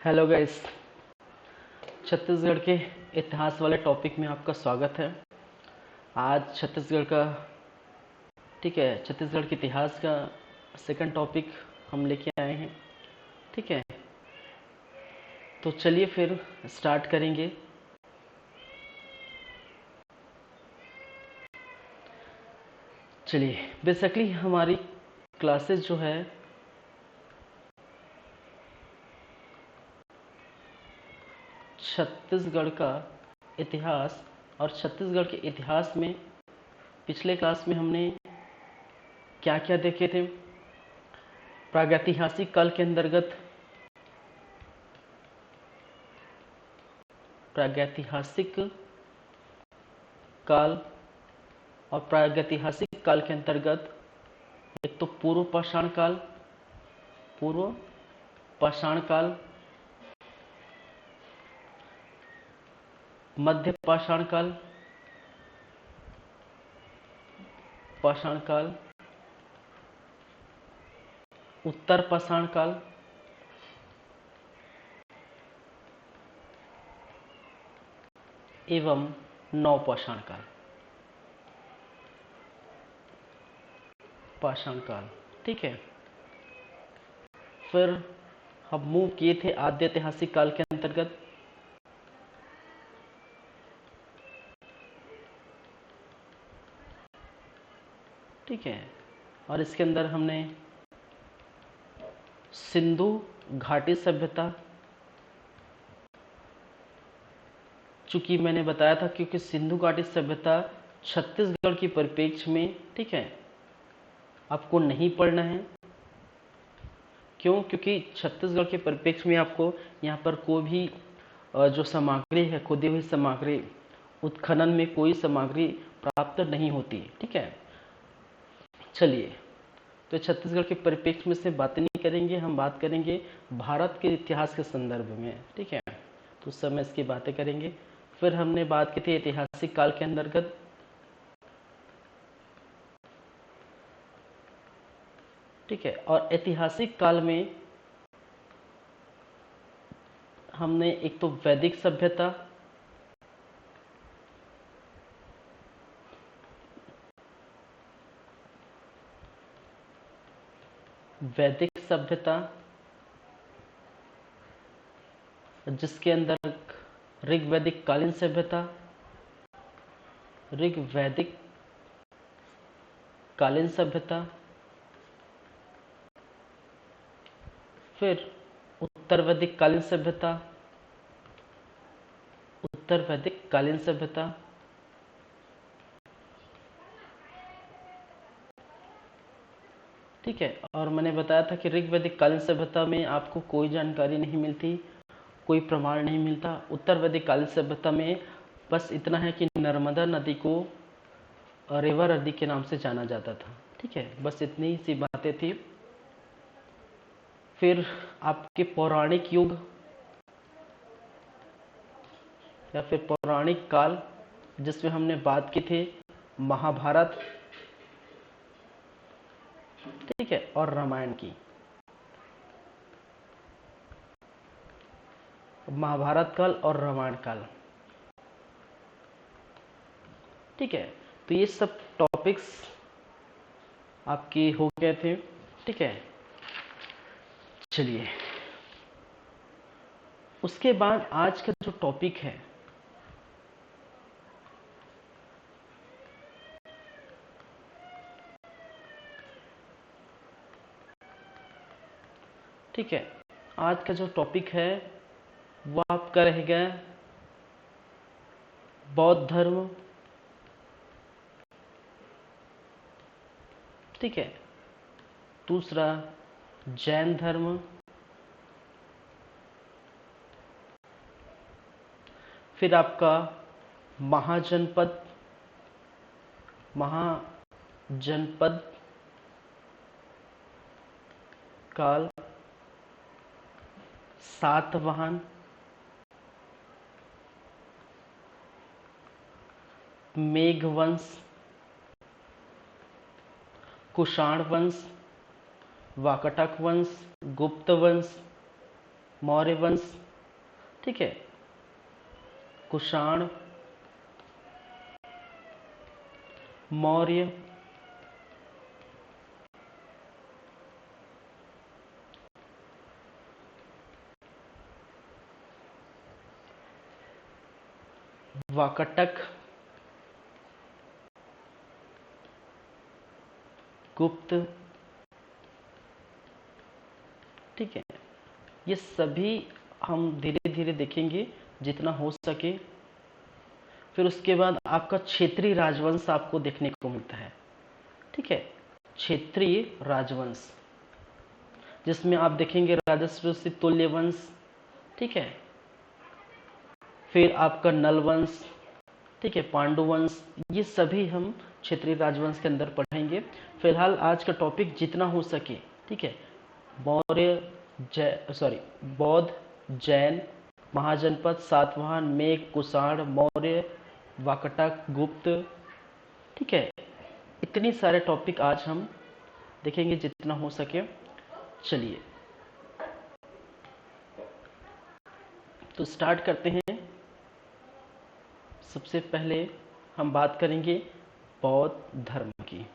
Hello guys, Chhattisgarh के इतिहास वाले टॉपिक में आपका स्वागत है। आज छत्तीसगढ़ के इतिहास का सेकंड टॉपिक हम लेके आए हैं। ठीक है, तो चलिए फिर स्टार्ट करेंगे। चलिए, बेसिकली हमारी क्लासेस जो है छत्तीसगढ़ का इतिहास, और छत्तीसगढ़ के इतिहास में पिछले क्लास में हमने क्या क्या देखे थे। प्रागैतिहासिक काल के अंतर्गत प्रागैतिहासिक काल और प्रागैतिहासिक काल के अंतर्गत एक तो पूर्व पाषाण काल, मध्य पाषाण काल, उत्तर पाषाण काल एवं नवपाषाण काल। ठीक है, फिर हम मूव किए थे आद्य ऐतिहासिक काल के अंतर्गत। ठीक है, और इसके अंदर हमने सिंधु घाटी सभ्यता, चूंकि मैंने बताया था क्योंकि सिंधु घाटी सभ्यता छत्तीसगढ़ की परिप्रेक्ष्य में, ठीक है, आपको नहीं पढ़ना है। क्यों? क्योंकि छत्तीसगढ़ के परिप्रेक्ष्य में आपको यहाँ पर कोई भी जो सामग्री है, खोदी हुई सामग्री, उत्खनन में कोई सामग्री प्राप्त नहीं होती। ठीक है, चलिए, तो छत्तीसगढ़ के परिप्रेक्ष्य में से बातें नहीं करेंगे, हम बात करेंगे भारत के इतिहास के संदर्भ में। ठीक है, तो उस समय इसकी बातें करेंगे। फिर हमने बात की थी ऐतिहासिक काल के अंतर्गत ठीक है, और ऐतिहासिक काल में हमने एक तो वैदिक सभ्यता, जिसके अंदर ऋग्वैदिक कालीन सभ्यता, ऋग्वैदिक कालीन सभ्यता, फिर उत्तर वैदिक कालीन सभ्यता, उत्तर वैदिक कालीन सभ्यता, ठीक है। और मैंने बताया था कि ऋग्वैदिक कालीन सभ्यता में आपको कोई जानकारी नहीं मिलती, कोई प्रमाण नहीं मिलता। उत्तर वैदिक कालीन सभ्यता में बस इतना है कि नर्मदा नदी को रेवा नदी के नाम से जाना जाता था। ठीक है, बस इतनी सी बातें थी। फिर आपके पौराणिक युग या फिर पौराणिक काल, जिसमें हमने बात की थी महाभारत, ठीक है, और रामायण की। महाभारत काल और रामायण काल, ठीक है। तो ये सब टॉपिक्स आपके हो गए थे। ठीक है, चलिए, उसके बाद आज का जो टॉपिक है ठीक है, आज का जो टॉपिक है वो आपका रहेगा बौद्ध धर्म। ठीक है, दूसरा जैन धर्म, फिर आपका महाजनपद काल, सातवाहन, मेघवंश, कुषाण वंश, वाकटक वंश, गुप्त वंश, मौर्य वंश, ठीक है, कुषाण, मौर्य, वाकाटक, गुप्त, ठीक है। ये सभी हम धीरे धीरे देखेंगे जितना हो सके। फिर उसके बाद आपका क्षेत्रीय राजवंश आपको देखने को मिलता है, ठीक है, क्षेत्रीय राजवंश, जिसमें आप देखेंगे राजस्व से तुल्य वंश, ठीक है, फिर आपका नल वंश, ठीक है, पांडु वंश, ये सभी हम क्षेत्रीय राजवंश के अंदर पढ़ेंगे। फिलहाल आज का टॉपिक जितना हो सके, ठीक है, मौर्य, बौद्ध, जैन, महाजनपद, सातवाहन, मेघ, कुषाण, मौर्य, वाकाटक, गुप्त, ठीक है, इतनी सारे टॉपिक आज हम देखेंगे जितना हो सके। चलिए तो स्टार्ट करते हैं। सबसे पहले हम बात करेंगे बौद्ध धर्म की।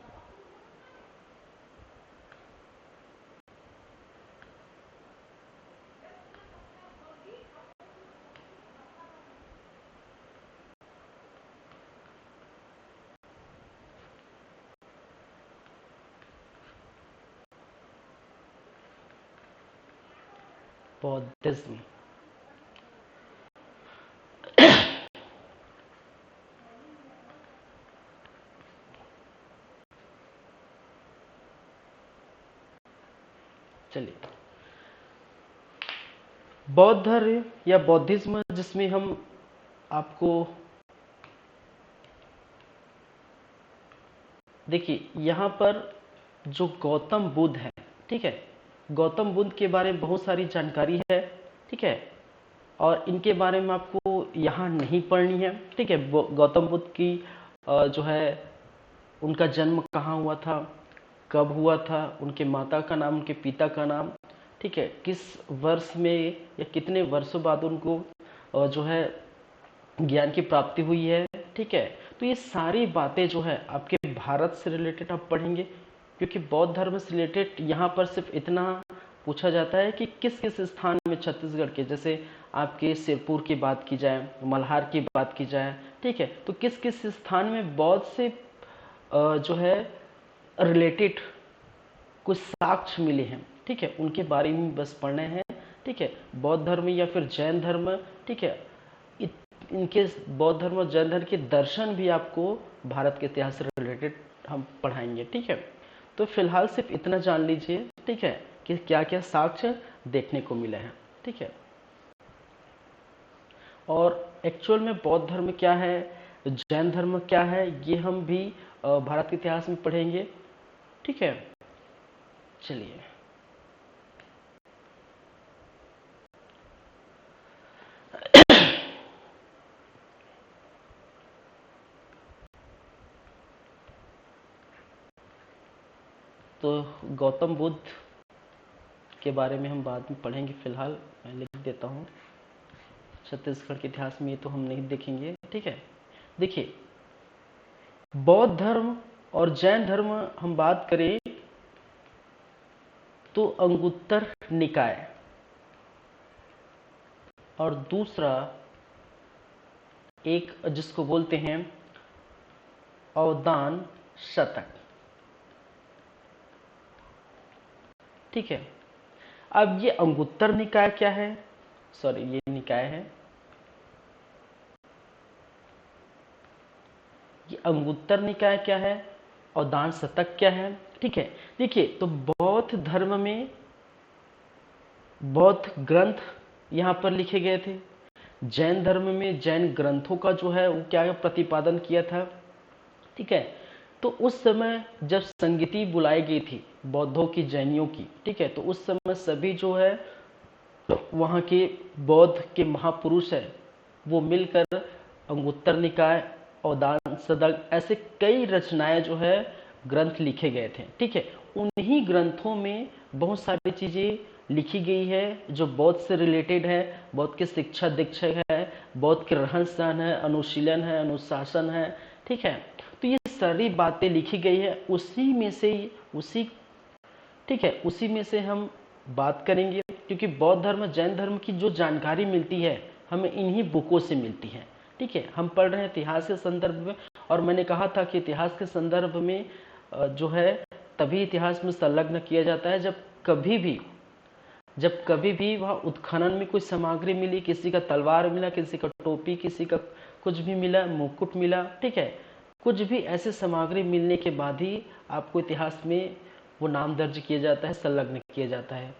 बौद्धिज्म, चलिए बौद्ध धर्म या बौद्धिज्म, जिसमें हम आपको देखिए यहाँ पर जो गौतम बुद्ध है, ठीक है, गौतम बुद्ध के बारे में बहुत सारी जानकारी है, ठीक है, और इनके बारे में आपको यहाँ नहीं पढ़नी है, ठीक है। गौतम बुद्ध की जो है उनका जन्म कहाँ हुआ था, कब हुआ था, उनके माता का नाम, उनके पिता का नाम, ठीक है, किस वर्ष में या कितने वर्षों बाद उनको जो है ज्ञान की प्राप्ति हुई है, ठीक है। तो ये सारी बातें जो है आपके भारत से रिलेटेड आप पढ़ेंगे, क्योंकि बौद्ध धर्म से रिलेटेड यहाँ पर सिर्फ इतना पूछा जाता है कि किस किस स्थान में छत्तीसगढ़ के, जैसे आपके सिरपुर की बात की जाए, मल्हार की बात की जाए, ठीक है, तो किस किस स्थान में बौद्ध से जो है रिलेटेड कुछ साक्ष्य मिले हैं, ठीक है, उनके बारे में बस पढ़ने हैं, ठीक है। बौद्ध धर्म या फिर जैन धर्म, ठीक है, इनके बौद्ध धर्म और जैन धर्म के दर्शन भी आपको भारत के इतिहास से रिलेटेड हम पढ़ाएंगे, ठीक है। तो फिलहाल सिर्फ इतना जान लीजिए, ठीक है, कि क्या क्या साक्ष्य देखने को मिले हैं, ठीक है। और एक्चुअल में बौद्ध धर्म क्या है, जैन धर्म क्या है, ये हम भी भारत के इतिहास में पढ़ेंगे, ठीक है। चलिए तो गौतम बुद्ध के बारे में हम बाद में पढ़ेंगे, फिलहाल मैं लिख देता हूँ। छत्तीसगढ़ के इतिहास में ये तो हम नहीं देखेंगे, ठीक है। देखिए बौद्ध धर्म और जैन धर्म हम बात करें तो अंगुत्तर निकाय, और दूसरा एक जिसको बोलते हैं अवदान शतक, ठीक है। अब ये अंगुत्तर निकाय क्या है, सॉरी ये निकाय है, ये अंगुत्तर निकाय क्या है, अवदान शतक क्या है, ठीक है। देखिए तो बौद्ध धर्म में बौद्ध ग्रंथ यहाँ पर लिखे गए थे, जैन धर्म में जैन ग्रंथों का जो है वो क्या प्रतिपादन किया था, ठीक है। तो उस समय जब संगीति बुलाई गई थी बौद्धों की, जैनियों की, ठीक है, तो उस समय सभी जो है वहाँ के बौद्ध के महापुरुष है वो मिलकर अंगुत्तर निकाय, अवदान शतक, ऐसे कई रचनाएं जो है ग्रंथ लिखे गए थे, ठीक है। उन्हीं ग्रंथों में बहुत सारी चीजें लिखी गई है, जो बौद्ध से रिलेटेड है, बौद्ध की शिक्षा दीक्षा है, बौद्ध के रहन सहन है, अनुशीलन है, अनुशासन है, ठीक है। तो ये सारी बातें लिखी गई है, उसी में से उसी ठीक है, उसी में से हम बात करेंगे, क्योंकि बौद्ध धर्म जैन धर्म की जो जानकारी मिलती है हमें इन्हीं बुकों से मिलती है, ठीक है। हम पढ़ रहे हैं इतिहास के संदर्भ में, और मैंने कहा था कि इतिहास के संदर्भ में जो है तभी इतिहास में संलग्न किया जाता है जब कभी भी वह उत्खनन में कोई सामग्री मिली, किसी का तलवार मिला, किसी का टोपी, किसी का कुछ भी मिला, मुकुट मिला, ठीक है, कुछ भी ऐसे सामग्री मिलने के बाद ही आपको इतिहास में वो नाम दर्ज किया जाता है, संलग्न किया जाता है,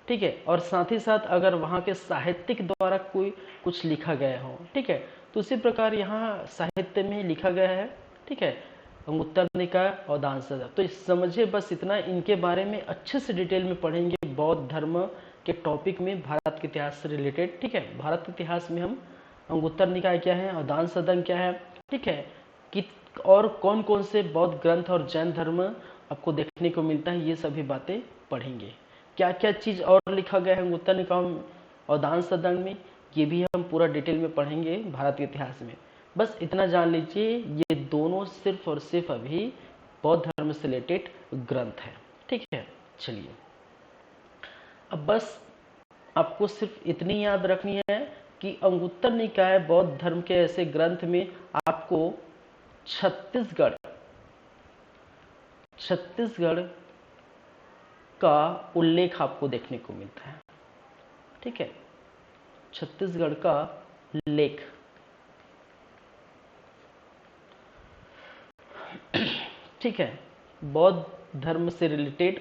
ठीक है। और साथ ही साथ अगर वहाँ के साहित्यिक द्वारा कोई कुछ लिखा गया हो, ठीक है, तो उसी प्रकार यहाँ साहित्य में लिखा गया है, ठीक है, अंगुत्तर निकाय और दान सदा। तो समझिए बस इतना, इनके बारे में अच्छे से डिटेल में पढ़ेंगे बौद्ध धर्म के टॉपिक में, भारत के इतिहास से रिलेटेड, ठीक है। भारत के इतिहास में हम अंगुत्तर निकाय क्या है और दान सदन क्या है, ठीक है, कि और कौन कौन से बौद्ध ग्रंथ और जैन धर्म आपको देखने को मिलता है, ये सभी बातें पढ़ेंगे। क्या क्या चीज़ और लिखा गया है अंगुत्तर निकाय और दान सदन में, ये भी हम पूरा डिटेल में पढ़ेंगे भारत के इतिहास में। बस इतना जान लीजिए, ये दोनों सिर्फ और सिर्फ अभी बौद्ध धर्म से रिलेटेड ग्रंथ है, ठीक है। चलिए, अब बस आपको सिर्फ इतनी याद रखनी है कि अंगुत्तर निकाय बौद्ध धर्म के ऐसे ग्रंथ में आपको छत्तीसगढ़ का उल्लेख आपको देखने को मिलता है, ठीक है, छत्तीसगढ़ का लेख, ठीक है, बौद्ध धर्म से रिलेटेड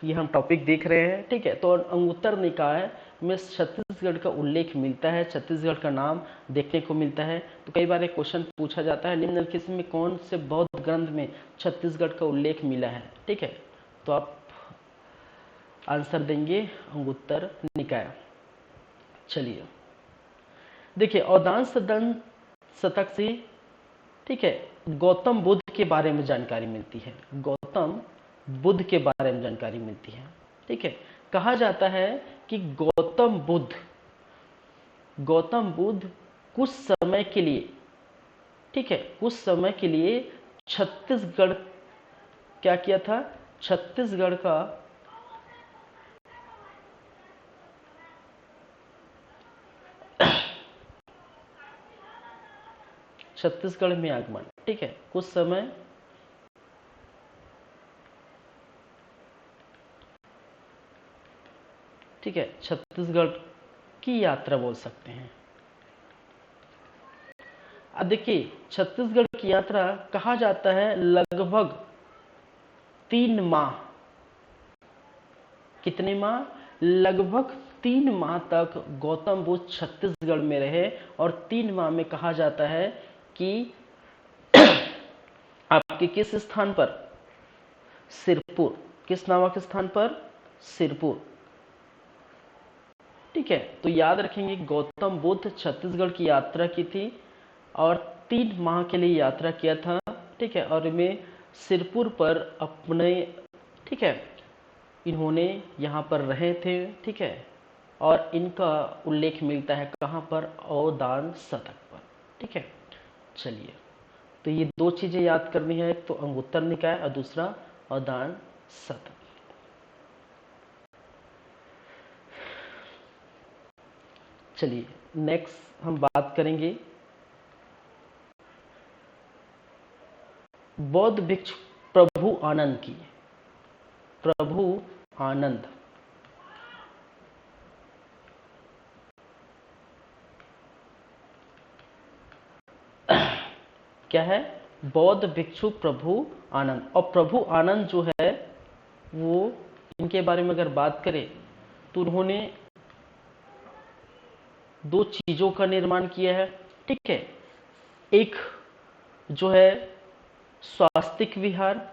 ये हम टॉपिक देख रहे हैं, ठीक है। तो अंगुत्तर निकाय में छत्तीसगढ़ का उल्लेख मिलता है, छत्तीसगढ़ का नाम देखने को मिलता है। तो कई बार एक क्वेश्चन पूछा जाता है, निम्नलिखित में कौन से बौद्ध ग्रंथ में छत्तीसगढ़ का उल्लेख मिला है, ठीक है, तो आप आंसर देंगे अंगुत्तर निकाय। चलिए देखिए, अवदान सदन शतक से, ठीक है, गौतम बुद्ध के बारे में जानकारी मिलती है, गौतम बुद्ध के बारे में जानकारी मिलती है, ठीक है। कहा जाता है कि गौतम बुद्ध कुछ समय के लिए, ठीक है, कुछ समय के लिए छत्तीसगढ़ क्या किया था, छत्तीसगढ़ का छत्तीसगढ़ में आगमन, ठीक है, कुछ समय ठीक है, छत्तीसगढ़ की यात्रा बोल सकते हैं। अब देखिए, छत्तीसगढ़ की यात्रा कहा जाता है लगभग 3 माह, कितने माह, लगभग 3 माह तक गौतम बुद्ध छत्तीसगढ़ में रहे, और 3 माह में कहा जाता है कि आपके किस स्थान पर, सिरपुर, किस नामक स्थान पर, सिरपुर, ठीक है। तो याद रखेंगे गौतम बुद्ध छत्तीसगढ़ की यात्रा की थी और 3 माह के लिए यात्रा किया था, ठीक है, और में सिरपुर पर अपने, ठीक है, इन्होंने यहाँ पर रहे थे, ठीक है, और इनका उल्लेख मिलता है कहाँ पर, अवदान शतक पर, ठीक है। चलिए, तो ये 2 चीजें याद करनी है, एक तो अंगुत्तर निकाय और दूसरा अवदान शतक। चलिए नेक्स्ट हम बात करेंगे बौद्ध भिक्षु प्रभु आनंद की। प्रभु आनंद क्या है, बौद्ध भिक्षु प्रभु आनंद। और प्रभु आनंद जो है वो, इनके बारे में अगर बात करें तो उन्होंने 2 चीजों का निर्माण किया है, ठीक है। एक जो है स्वास्तिक विहार,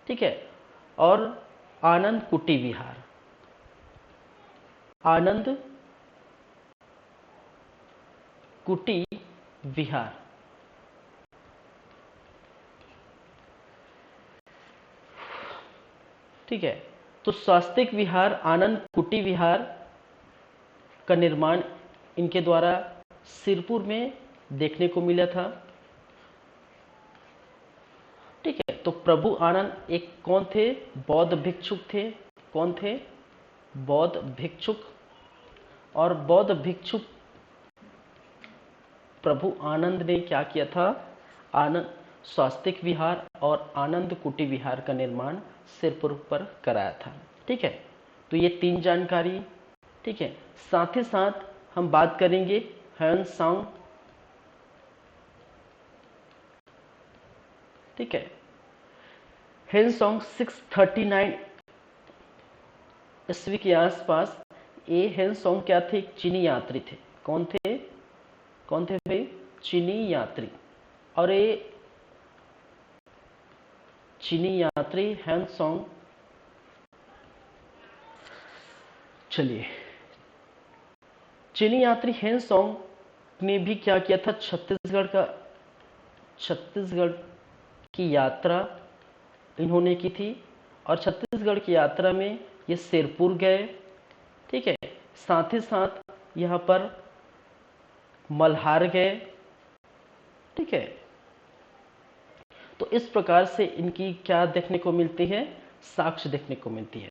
ठीक है, और आनंद कुटी विहार, आनंद कुटी विहार, ठीक है। तो स्वास्तिक विहार, आनंद कुटी विहार का निर्माण इनके द्वारा सिरपुर में देखने को मिला था। ठीक है। तो प्रभु आनंद एक कौन थे? बौद्ध भिक्षुक थे। कौन थे? बौद्ध भिक्षुक। और बौद्ध भिक्षुक प्रभु आनंद ने क्या किया था? आनंद स्वास्तिक विहार और आनंद कुटी विहार का निर्माण सिरपुर पर कराया था। ठीक है। तो ये 3 जानकारी। ठीक है। साथ ही साथ हम बात करेंगे ह्वेन सांग। ठीक है। ह्वेन सांग 639 ईस्वी के आसपास। ये ह्वेन सांग क्या थे? चीनी यात्री थे। कौन थे? कौन थे भाई? चीनी यात्री। और ये चीनी यात्री ह्वेन सांग, चलिए, चीनी यात्री ह्वेन सांग ने भी क्या किया था? छत्तीसगढ़ की यात्रा इन्होंने की थी। और छत्तीसगढ़ की यात्रा में ये सिरपुर गए। ठीक है। साथ ही साथ यहाँ पर मल्हार गए। ठीक है। तो इस प्रकार से इनकी क्या देखने को मिलती है? साक्ष्य देखने को मिलती है।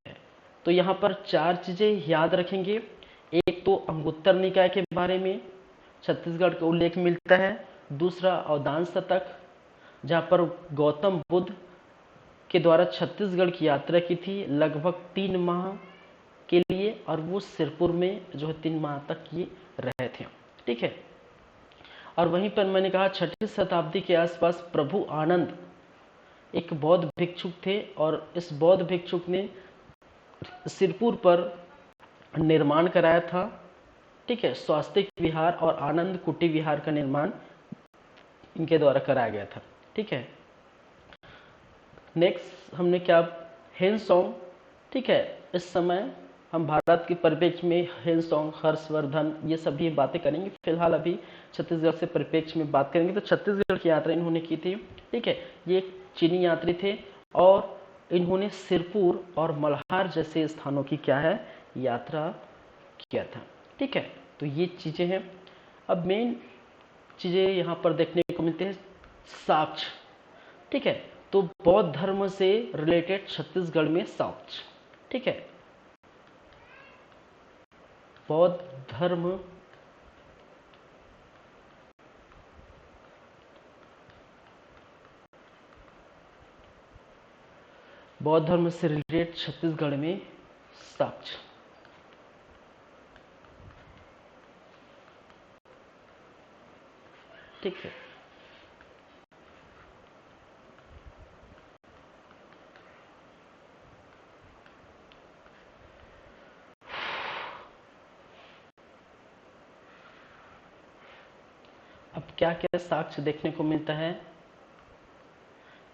तो यहाँ पर 4 चीजें याद रखेंगे। एक तो अंगुत्तर निकाय के बारे में छत्तीसगढ़ का उल्लेख मिलता है। दूसरा अवदान शतक, जहाँ पर गौतम बुद्ध के द्वारा छत्तीसगढ़ की यात्रा की थी लगभग 3 माह के लिए, और वो सिरपुर में जो है 3 माह तक ये रहे थे। ठीक है। और वहीं पर मैंने कहा 6वीं शताब्दी के आसपास प्रभु आनंद एक बौद्ध भिक्षुक थे, और इस बौद्ध भिक्षुक ने सिरपुर पर निर्माण कराया था। ठीक है। स्वास्तिक विहार और आनंद कुटी विहार का निर्माण इनके द्वारा कराया गया था। ठीक है। नेक्स्ट हमने क्या? ह्वेन सांग। ठीक है। इस समय हम भारत के परिप्रेक्ष्य में ह्वेन सांग, हर्षवर्धन, ये सभी बातें करेंगे। फिलहाल अभी छत्तीसगढ़ से परिप्रेक्ष्य में बात करेंगे। तो छत्तीसगढ़ की यात्रा इन्होंने की थी। ठीक है। ये एक चीनी यात्री थे और इन्होंने सिरपुर और मल्हार जैसे स्थानों की क्या है? यात्रा किया था। ठीक है। तो ये चीजें हैं। अब मेन चीजें यहाँ पर देखने को मिलते हैं साक्ष्य। ठीक है। तो बौद्ध धर्म से रिलेटेड छत्तीसगढ़ में साक्ष्य। ठीक है। बौद्ध धर्म से रिलेटेड छत्तीसगढ़ में साक्ष्य। ठीक है। अब क्या क्या साक्ष्य देखने को मिलता है?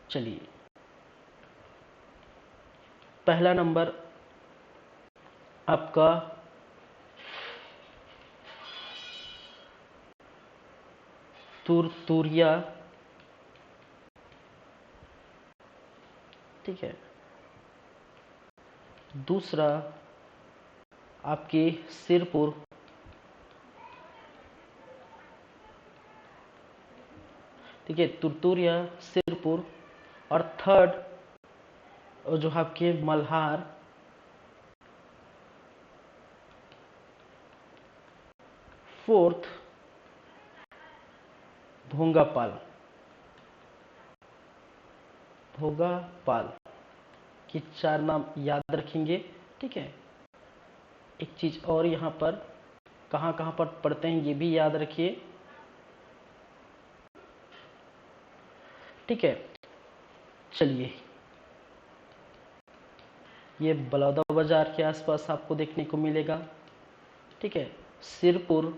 चलिए, पहला नंबर आपका तुरतुरिया। ठीक है। दूसरा आपके सिरपुर। ठीक है। तुरतुरिया, सिरपुर। और थर्ड जो आपके मल्हार। फोर्थ भोंगापाल। भोगापाल के 4 नाम याद रखेंगे। ठीक है। एक चीज और यहाँ पर कहाँ कहाँ पर पढ़ते हैं ये भी याद रखिए। ठीक है। चलिए, ये बलौदा बाजार के आसपास आपको देखने को मिलेगा। ठीक है। सिरपुर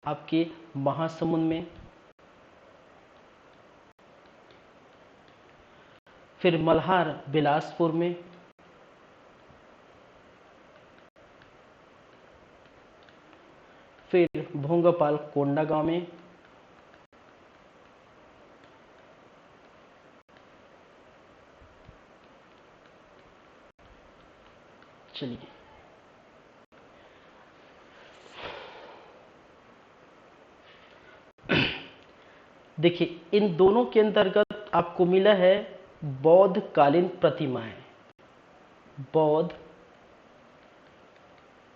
आपके महासमुंद में। फिर मल्हार बिलासपुर में। फिर भोंगापाल कोंडागांव में। चलिए, देखिए इन दोनों के अंतर्गत आपको मिला है बौद्ध कालीन प्रतिमाएं। बौद्ध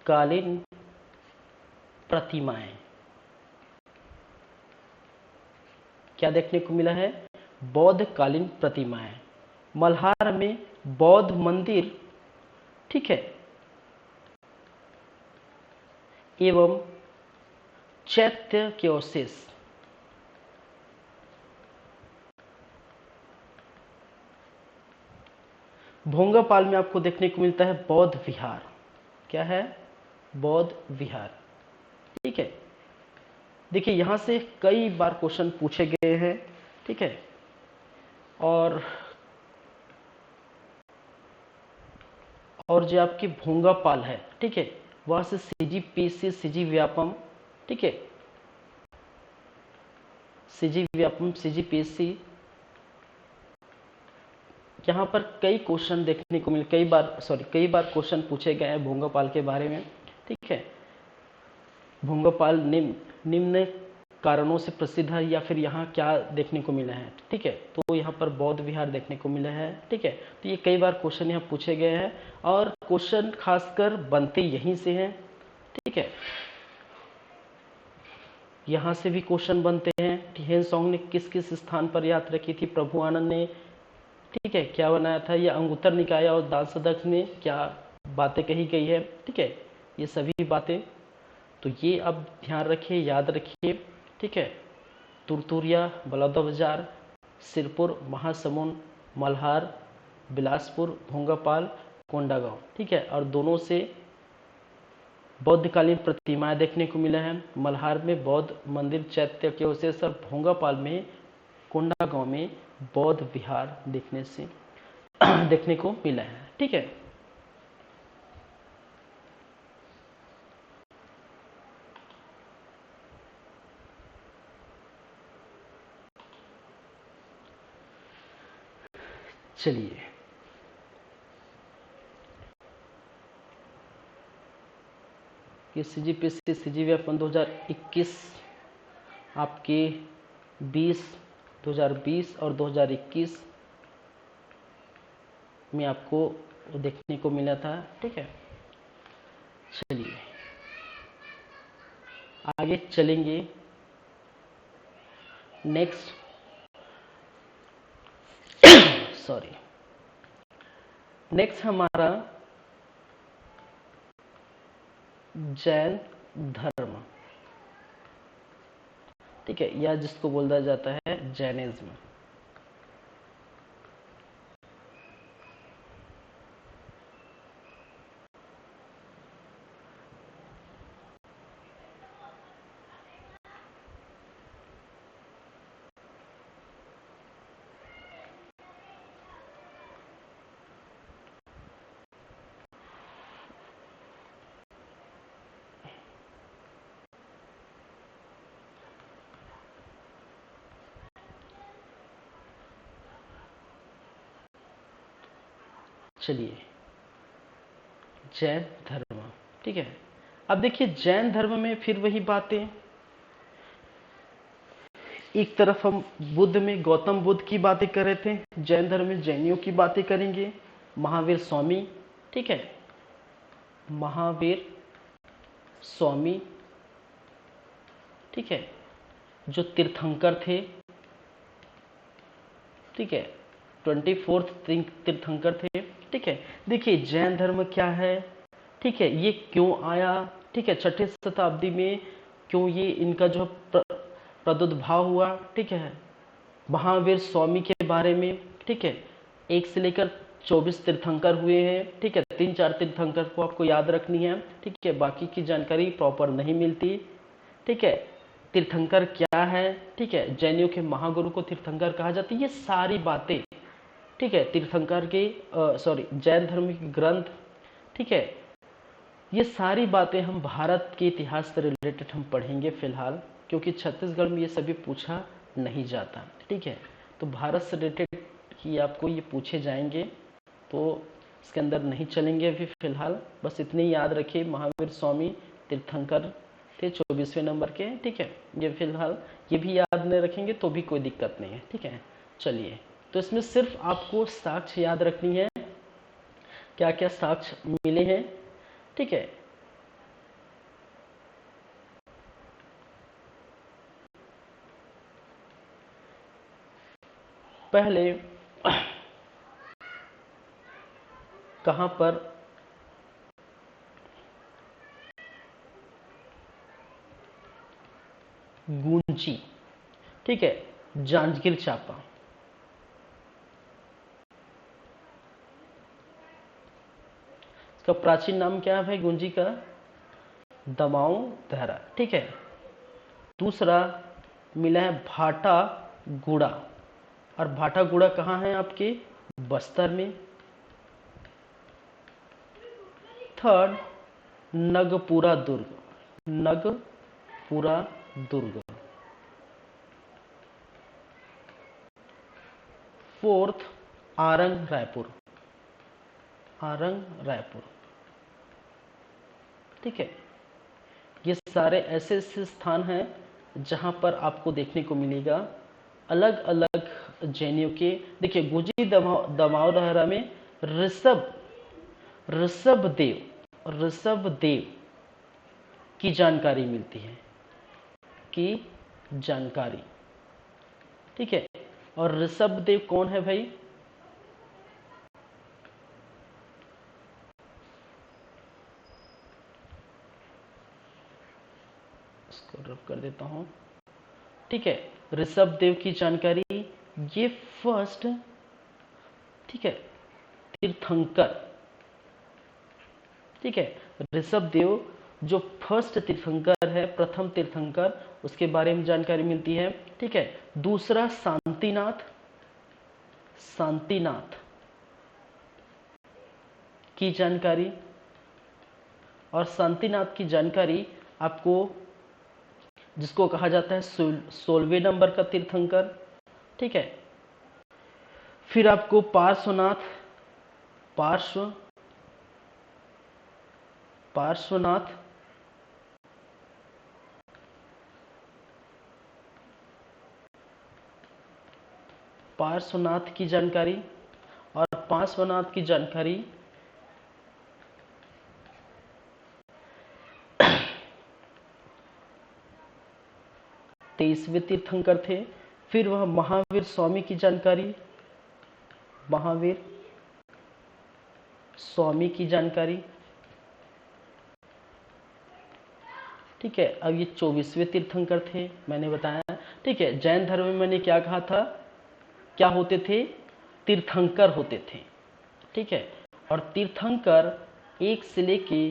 कालीन प्रतिमाएं क्या देखने को मिला है? बौद्ध कालीन प्रतिमाएं। मल्हार में बौद्ध मंदिर, ठीक है, एवं चैत्य के अवशेष। भोंगापाल में आपको देखने को मिलता है बौद्ध विहार। क्या है? बौद्ध विहार। ठीक है, देखिए यहां से कई बार क्वेश्चन पूछे गए हैं। ठीक है, और जो आपकी भोंगापाल है, ठीक है, वहां से सीजीपीसी, सीजी व्यापम, ठीक है, सीजी व्यापम, सीजीपीसी, यहाँ पर कई क्वेश्चन देखने को मिले, कई बार क्वेश्चन पूछे गए हैं भोंगापाल के बारे में। ठीक है, भोंगापाल निम्न कारणों से प्रसिद्ध है, या फिर यहाँ क्या देखने को मिला है? ठीक है, तो यहाँ पर बौद्ध विहार देखने को मिला है। ठीक है, तो ये कई बार क्वेश्चन यहाँ पूछे गए हैं और क्वेश्चन खासकर बनते यहीं से हैं। ठीक है, यहाँ से भी क्वेश्चन बनते हैं। हियनसोंग ने किस किस स्थान पर यात्रा की थी? प्रभु आनंद ने, ठीक है, क्या बनाया था? या अंगुत्तर निकाय और दासदक्ष ने क्या बातें कही गई है? ठीक है, ये सभी बातें तो ये अब ध्यान रखिए, याद रखिए। ठीक है, तुरतुरिया, बलौदाबाजार, सिरपुर, महासमुंद, मल्हार, बिलासपुर, भोंगापाल, कोंडागांव। ठीक है, और दोनों से बौद्धकालीन प्रतिमाएं देखने को मिला है। मल्हार में बौद्ध मंदिर चैत्य के अवशेष और भोंगापाल में, कोंडागांव में बौद्ध विहार देखने को मिला है। ठीक है, चलिए कि सीजीपीसी सीजी व्यापम 2021 आपके 2020 और 2021 में आपको देखने को मिला था। ठीक है, चलिए आगे चलेंगे। नेक्स्ट हमारा जैन धर्म। ठीक है, या जिसको बोला जाता है जैनिज्म। चलिए, जैन धर्म। ठीक है, अब देखिए जैन धर्म में फिर वही बातें, एक तरफ हम बुद्ध में गौतम बुद्ध की बातें कर रहे थे, जैन धर्म में जैनियों की बातें करेंगे, महावीर स्वामी। ठीक है, महावीर स्वामी, ठीक है, जो तीर्थंकर थे। ठीक है, 24th तीर्थंकर थे। ठीक है, देखिए जैन धर्म क्या है? ठीक है, ये क्यों आया? ठीक है, 6ठी शताब्दी में क्यों ये इनका जो प्रादुर्भाव हुआ? ठीक है, महावीर स्वामी के बारे में। ठीक है, 1 से लेकर 24 तीर्थंकर हुए हैं। ठीक है, 3-4 तीर्थंकर को आपको याद रखनी है। ठीक है, बाकी की जानकारी प्रॉपर नहीं मिलती। ठीक है, तीर्थंकर क्या है? ठीक है, जैनियों के महागुरु को तीर्थंकर कहा जाता है। ये सारी बातें, ठीक है, तीर्थंकर के जैन धर्म के ग्रंथ, ठीक है, ये सारी बातें हम भारत के इतिहास से रिलेटेड हम पढ़ेंगे फिलहाल, क्योंकि छत्तीसगढ़ में ये सभी पूछा नहीं जाता। ठीक है, तो भारत से रिलेटेड ही आपको ये पूछे जाएंगे। तो इसके अंदर नहीं चलेंगे अभी फिलहाल, बस इतने ही याद रखिए। महावीर स्वामी तीर्थंकर थे 24वें नंबर के, ठीक है। ये फिलहाल ये भी याद नहीं रखेंगे तो भी कोई दिक्कत नहीं है, ठीक है। चलिए, तो इसमें सिर्फ आपको साक्ष्य याद रखनी है, क्या क्या साक्ष्य मिले हैं, ठीक है। पहले कहां पर गूंजी, ठीक है, जांजगीर चांपा। इसका प्राचीन नाम क्या है भाई गूंजी का? दमाऊ दहरा, ठीक है। दूसरा मिला है भाटा गुड़ा, और भाटा गुड़ा कहाँ है आपके? बस्तर में। थर्ड नगपुरा दुर्ग, नगपुरा दुर्ग। फोर्थ आरंग रायपुर, आरंग रायपुर, ठीक है। ये सारे ऐसे ऐसे स्थान हैं जहां पर आपको देखने को मिलेगा अलग अलग जैनियों के। देखिए गुंजी दमाऊ दहरा में ऋषभ ऋषभ देव की जानकारी मिलती है, की जानकारी, ठीक है। और ऋषभ देव कौन है भाई? इसको रब कर देता हूं, ठीक है। ऋषभ देव की जानकारी, ये फर्स्ट, ठीक है, तीर्थंकर, ठीक है। ऋषभ देव जो फर्स्ट तीर्थंकर है, प्रथम तीर्थंकर, उसके बारे में जानकारी मिलती है, ठीक है। दूसरा शांतिनाथ, शांतिनाथ की जानकारी, और शांतिनाथ की जानकारी आपको, जिसको कहा जाता है 16वें नंबर का तीर्थंकर, ठीक है। फिर आपको पार्श्वनाथ, पार्श्वनाथ, पार्श्वनाथ की जानकारी, और पार्श्वनाथ की जानकारी 23वें तीर्थंकर थे। फिर वह महावीर स्वामी की जानकारी, महावीर स्वामी की जानकारी, ठीक है। अब ये 24वें तीर्थंकर थे, मैंने बताया, ठीक है। जैन धर्म में मैंने क्या कहा था, क्या होते थे? तीर्थंकर होते थे, ठीक है। और तीर्थंकर 1 से लेके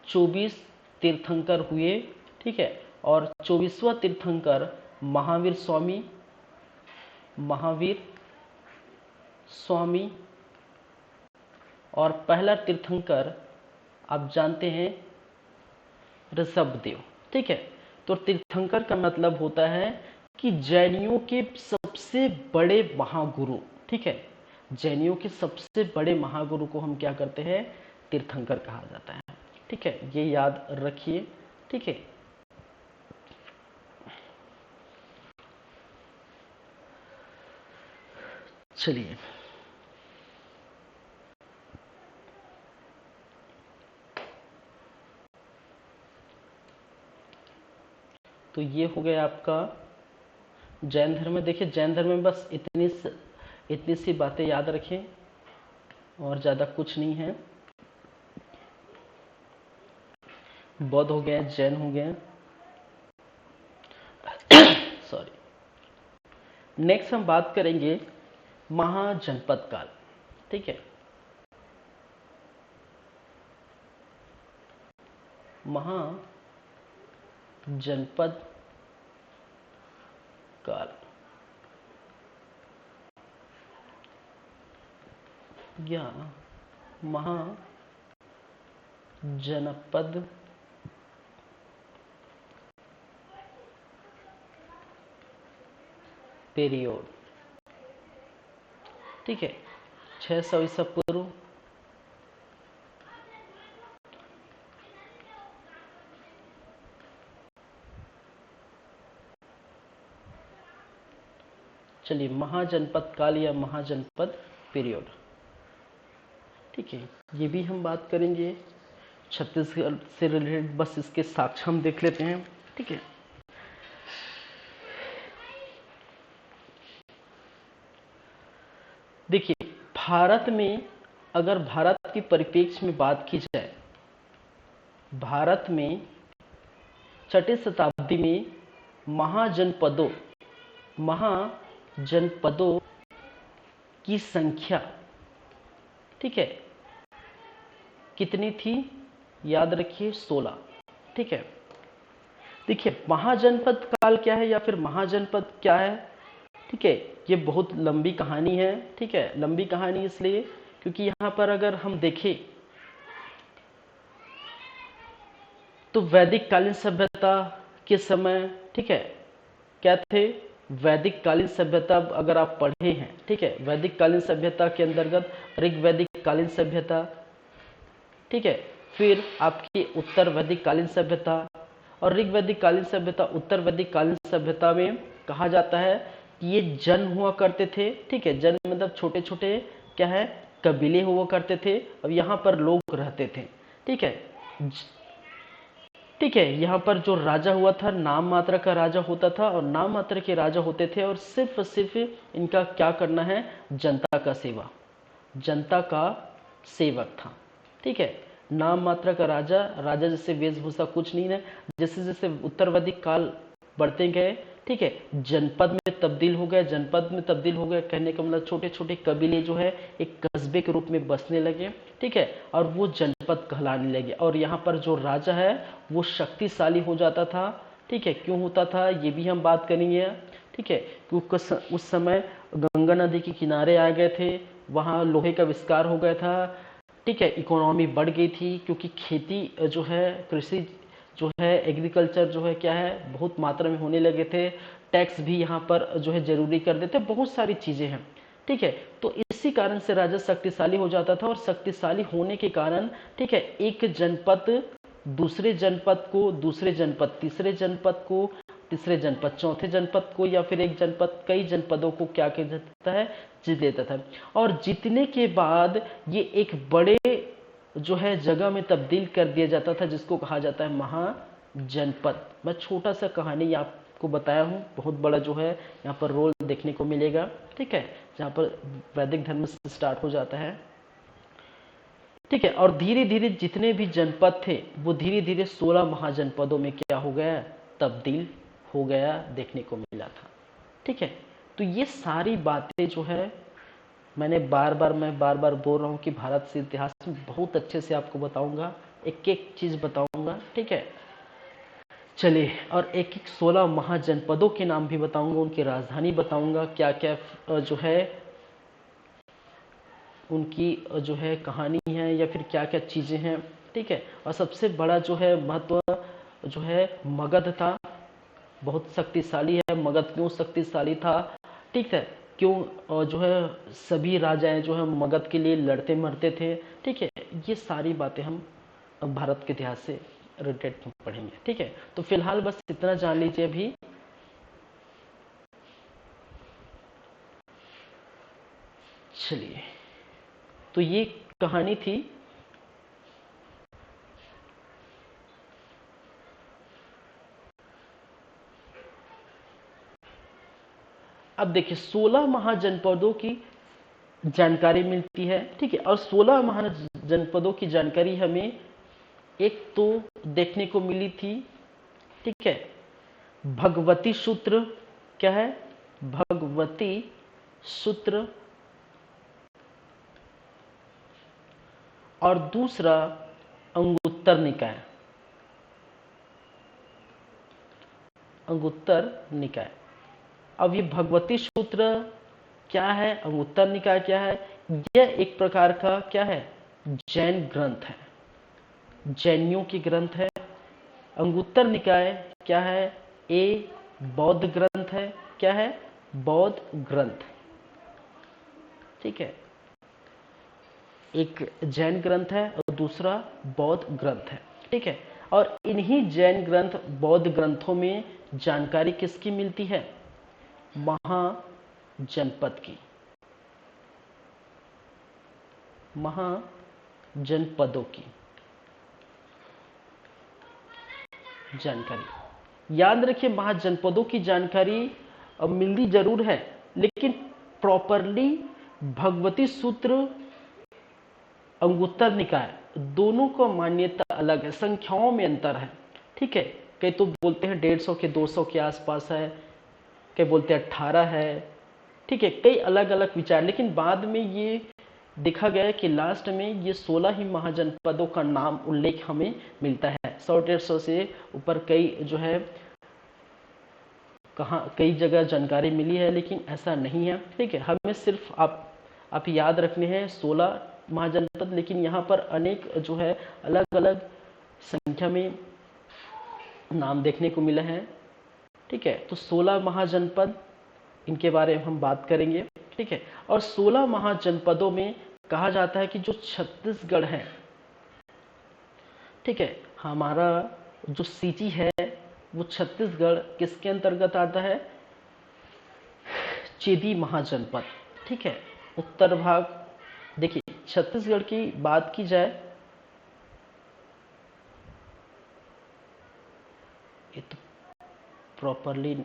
24 तीर्थंकर हुए, ठीक है। और 24वां तीर्थंकर महावीर स्वामी, महावीर स्वामी, और पहला तीर्थंकर आप जानते हैं ऋषभदेव, ठीक है। तो तीर्थंकर का मतलब होता है कि जैनियों के सबसे बड़े महागुरु, ठीक है। जैनियों के सबसे बड़े महागुरु को हम क्या करते हैं? तीर्थंकर कहा जाता है, ठीक है। ये याद रखिए, ठीक है। चलिए, तो ये हो गया आपका जैन धर्म में। देखिए जैन धर्म में बस इतनी सी बातें याद रखें, और ज़्यादा कुछ नहीं है। बौद्ध हो गया, जैन हो गया, सॉरी। नेक्स्ट हम बात करेंगे महाजनपद काल, ठीक है। महाजनपद काल या महाजनपद पीरियड, ठीक है। 600 ईसा पूर्व चलिए, महाजनपद काल या महाजनपद पीरियड, ठीक है, ये भी हम बात करेंगे छत्तीसगढ़ से रिलेटेड। बस इसके साक्ष्य हम देख लेते हैं, ठीक है। देखिए, भारत में अगर भारत की परिप्रेक्ष्य में बात की जाए, भारत में 6ठी शताब्दी में महाजनपदों की संख्या, ठीक है, कितनी थी? याद रखिए 16, ठीक है। देखिए, महाजनपद काल क्या है या फिर महाजनपद क्या है, ठीक है, ये बहुत लंबी कहानी है, ठीक है। लंबी कहानी इसलिए क्योंकि यहाँ पर अगर हम देखें तो वैदिक कालीन सभ्यता के समय, ठीक है, क्या थे? वैदिक कालीन सभ्यता अगर आप पढ़े हैं, ठीक है, वैदिक कालीन सभ्यता के अंतर्गत ऋग्वैदिक कालीन सभ्यता, ठीक है, फिर आपकी उत्तर वैदिक कालीन सभ्यता, और ऋग्वैदिक कालीन सभ्यता, उत्तर वैदिक कालीन सभ्यता में कहा जाता है कि ये जन्म हुआ करते थे, ठीक है। जन्म मतलब छोटे छोटे क्या है, कबीले हुआ करते थे, अब यहाँ पर लोग रहते थे, ठीक है। ठीक है, यहाँ पर जो राजा हुआ था नाम मात्र का राजा होता था, और नाम मात्र के राजा होते थे, और सिर्फ इनका क्या करना है? जनता का सेवा, जनता का सेवक था, ठीक है। नाम मात्र का राजा, राजा जैसे वेशभूषा कुछ नहीं है। जैसे जैसे उत्तर वैदिक काल बढ़ते गए, ठीक है, जनपद में तब्दील हो गए, जनपद में तब्दील हो गए, कहने का मतलब छोटे छोटे कबीले जो है एक कस्बे के रूप में बसने लगे, ठीक है, और वो जनपद कहलाने लगे। और यहाँ पर जो राजा है वो शक्तिशाली हो जाता था, ठीक है। क्यों होता था ये भी हम बात करेंगे, ठीक है, क्योंकि उस समय गंगा नदी के किनारे आ गए थे, वहाँ लोहे का आविष्कार हो गया था, ठीक है, इकोनॉमी बढ़ गई थी, क्योंकि खेती जो है, कृषि जो है, एग्रीकल्चर जो है क्या है, बहुत मात्रा में होने लगे थे। टैक्स भी यहाँ पर जो है जरूरी कर देते, बहुत सारी चीजें हैं, ठीक है। तो इसी कारण से राजा शक्तिशाली हो जाता था, और शक्तिशाली होने के कारण, ठीक है, एक जनपद दूसरे जनपद को, दूसरे जनपद तीसरे जनपद को, तीसरे जनपद चौथे जनपद को, या फिर एक जनपद कई जनपदों को क्या कर देता है? जीत लेता था। और जीतने के बाद ये एक बड़े जो है जगह में तब्दील कर दिया जाता था, जिसको कहा जाता है महाजनपद। मैं छोटा सा कहानी आपको बताया हूँ, बहुत बड़ा जो है यहाँ पर रोल देखने को मिलेगा, ठीक है, जहाँ पर वैदिक धर्म से स्टार्ट हो जाता है, ठीक है। और धीरे धीरे जितने भी जनपद थे वो धीरे धीरे 16 महाजनपदों में क्या हो गया? तब्दील हो गया, देखने को मिला था, ठीक है। तो ये सारी बातें जो है मैं बार बार बोल रहा हूँ कि भारत से इतिहास में बहुत अच्छे से आपको बताऊंगा, एक एक चीज बताऊंगा, ठीक है। चलिए, और एक एक 16 महाजनपदों के नाम भी बताऊंगा, उनकी राजधानी बताऊंगा, क्या क्या जो है उनकी जो है कहानी है, या फिर क्या क्या चीजें हैं, ठीक है। और सबसे बड़ा जो है महत्व जो है मगध था, बहुत शक्तिशाली है। मगध क्यों शक्तिशाली था, ठीक है, क्यों जो है सभी राजाएं जो है मगध के लिए लड़ते मरते थे, ठीक है। ये सारी बातें हम भारत के इतिहास से रिलेटेड पढ़ेंगे, ठीक है। तो फिलहाल बस इतना जान लीजिए अभी। चलिए, तो ये कहानी थी अब देखिए 16 महाजनपदों की जानकारी मिलती है, ठीक है। और 16 महाजनपदों की जानकारी हमें एक तो देखने को मिली थी, ठीक है, भगवती सूत्र। क्या है? भगवती सूत्र। और दूसरा अंगुत्तर निकाय, अंगुत्तर निकाय। अब ये भगवती सूत्र क्या है, अंगुत्तर निकाय क्या है? यह एक प्रकार का क्या है? जैन ग्रंथ है, जैनियों की ग्रंथ है। अंगुत्तर निकाय क्या है? ए बौद्ध ग्रंथ है। क्या है? बौद्ध ग्रंथ, ठीक है। एक जैन ग्रंथ है और दूसरा बौद्ध ग्रंथ है, ठीक है। और इन्हीं जैन ग्रंथ बौद्ध ग्रंथों में जानकारी किसकी मिलती है? महाजनपद की, महाजनपदों की जानकारी। याद रखिए, महाजनपदों की जानकारी मिलती जरूर है, लेकिन प्रॉपरली भगवती सूत्र, अंगुत्तर निकाय, दोनों का मान्यता अलग है, संख्याओं में अंतर है। ठीक है, कई तो बोलते हैं 150 के 200 के आसपास है, कई बोलते हैं 18 है। ठीक है, कई अलग अलग विचार, लेकिन बाद में ये देखा गया कि लास्ट में ये 16 ही महाजनपदों का नाम उल्लेख हमें मिलता है। 100-150 से ऊपर कई जो है कहाँ कई जगह जानकारी मिली है, लेकिन ऐसा नहीं है। ठीक है, हमें सिर्फ आप याद रखने हैं 16 महाजनपद, लेकिन यहाँ पर अनेक जो है अलग अलग संख्या में नाम देखने को मिला है। ठीक है, तो 16 महाजनपद, इनके बारे में हम बात करेंगे। ठीक है, और 16 महाजनपदों में कहा जाता है कि जो छत्तीसगढ़ है, ठीक है, हमारा जो सिटी है वो छत्तीसगढ़ किसके अंतर्गत आता है? चेदी महाजनपद। ठीक है, उत्तर भाग। देखिए, छत्तीसगढ़ की बात की जाए, ये तो प्रॉपरली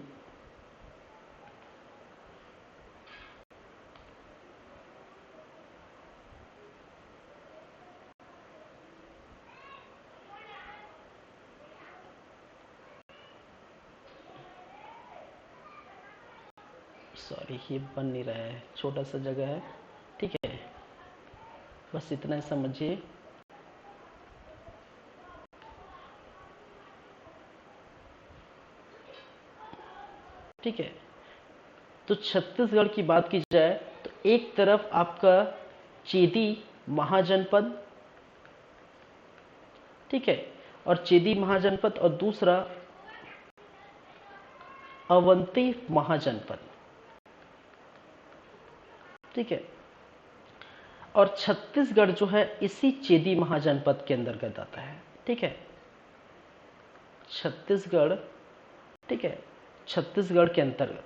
सॉरी, ये बन नहीं रहा है, छोटा सा जगह है। ठीक है, बस इतना ही समझिए। ठीक है, तो छत्तीसगढ़ की बात की जाए तो एक तरफ आपका चेदी महाजनपद, ठीक है, और चेदी महाजनपद, और दूसरा अवंती महाजनपद। ठीक है, और छत्तीसगढ़ जो है इसी चेदी महाजनपद के अंतर्गत आता है। ठीक है, छत्तीसगढ़, ठीक है, छत्तीसगढ़ के अंतर्गत,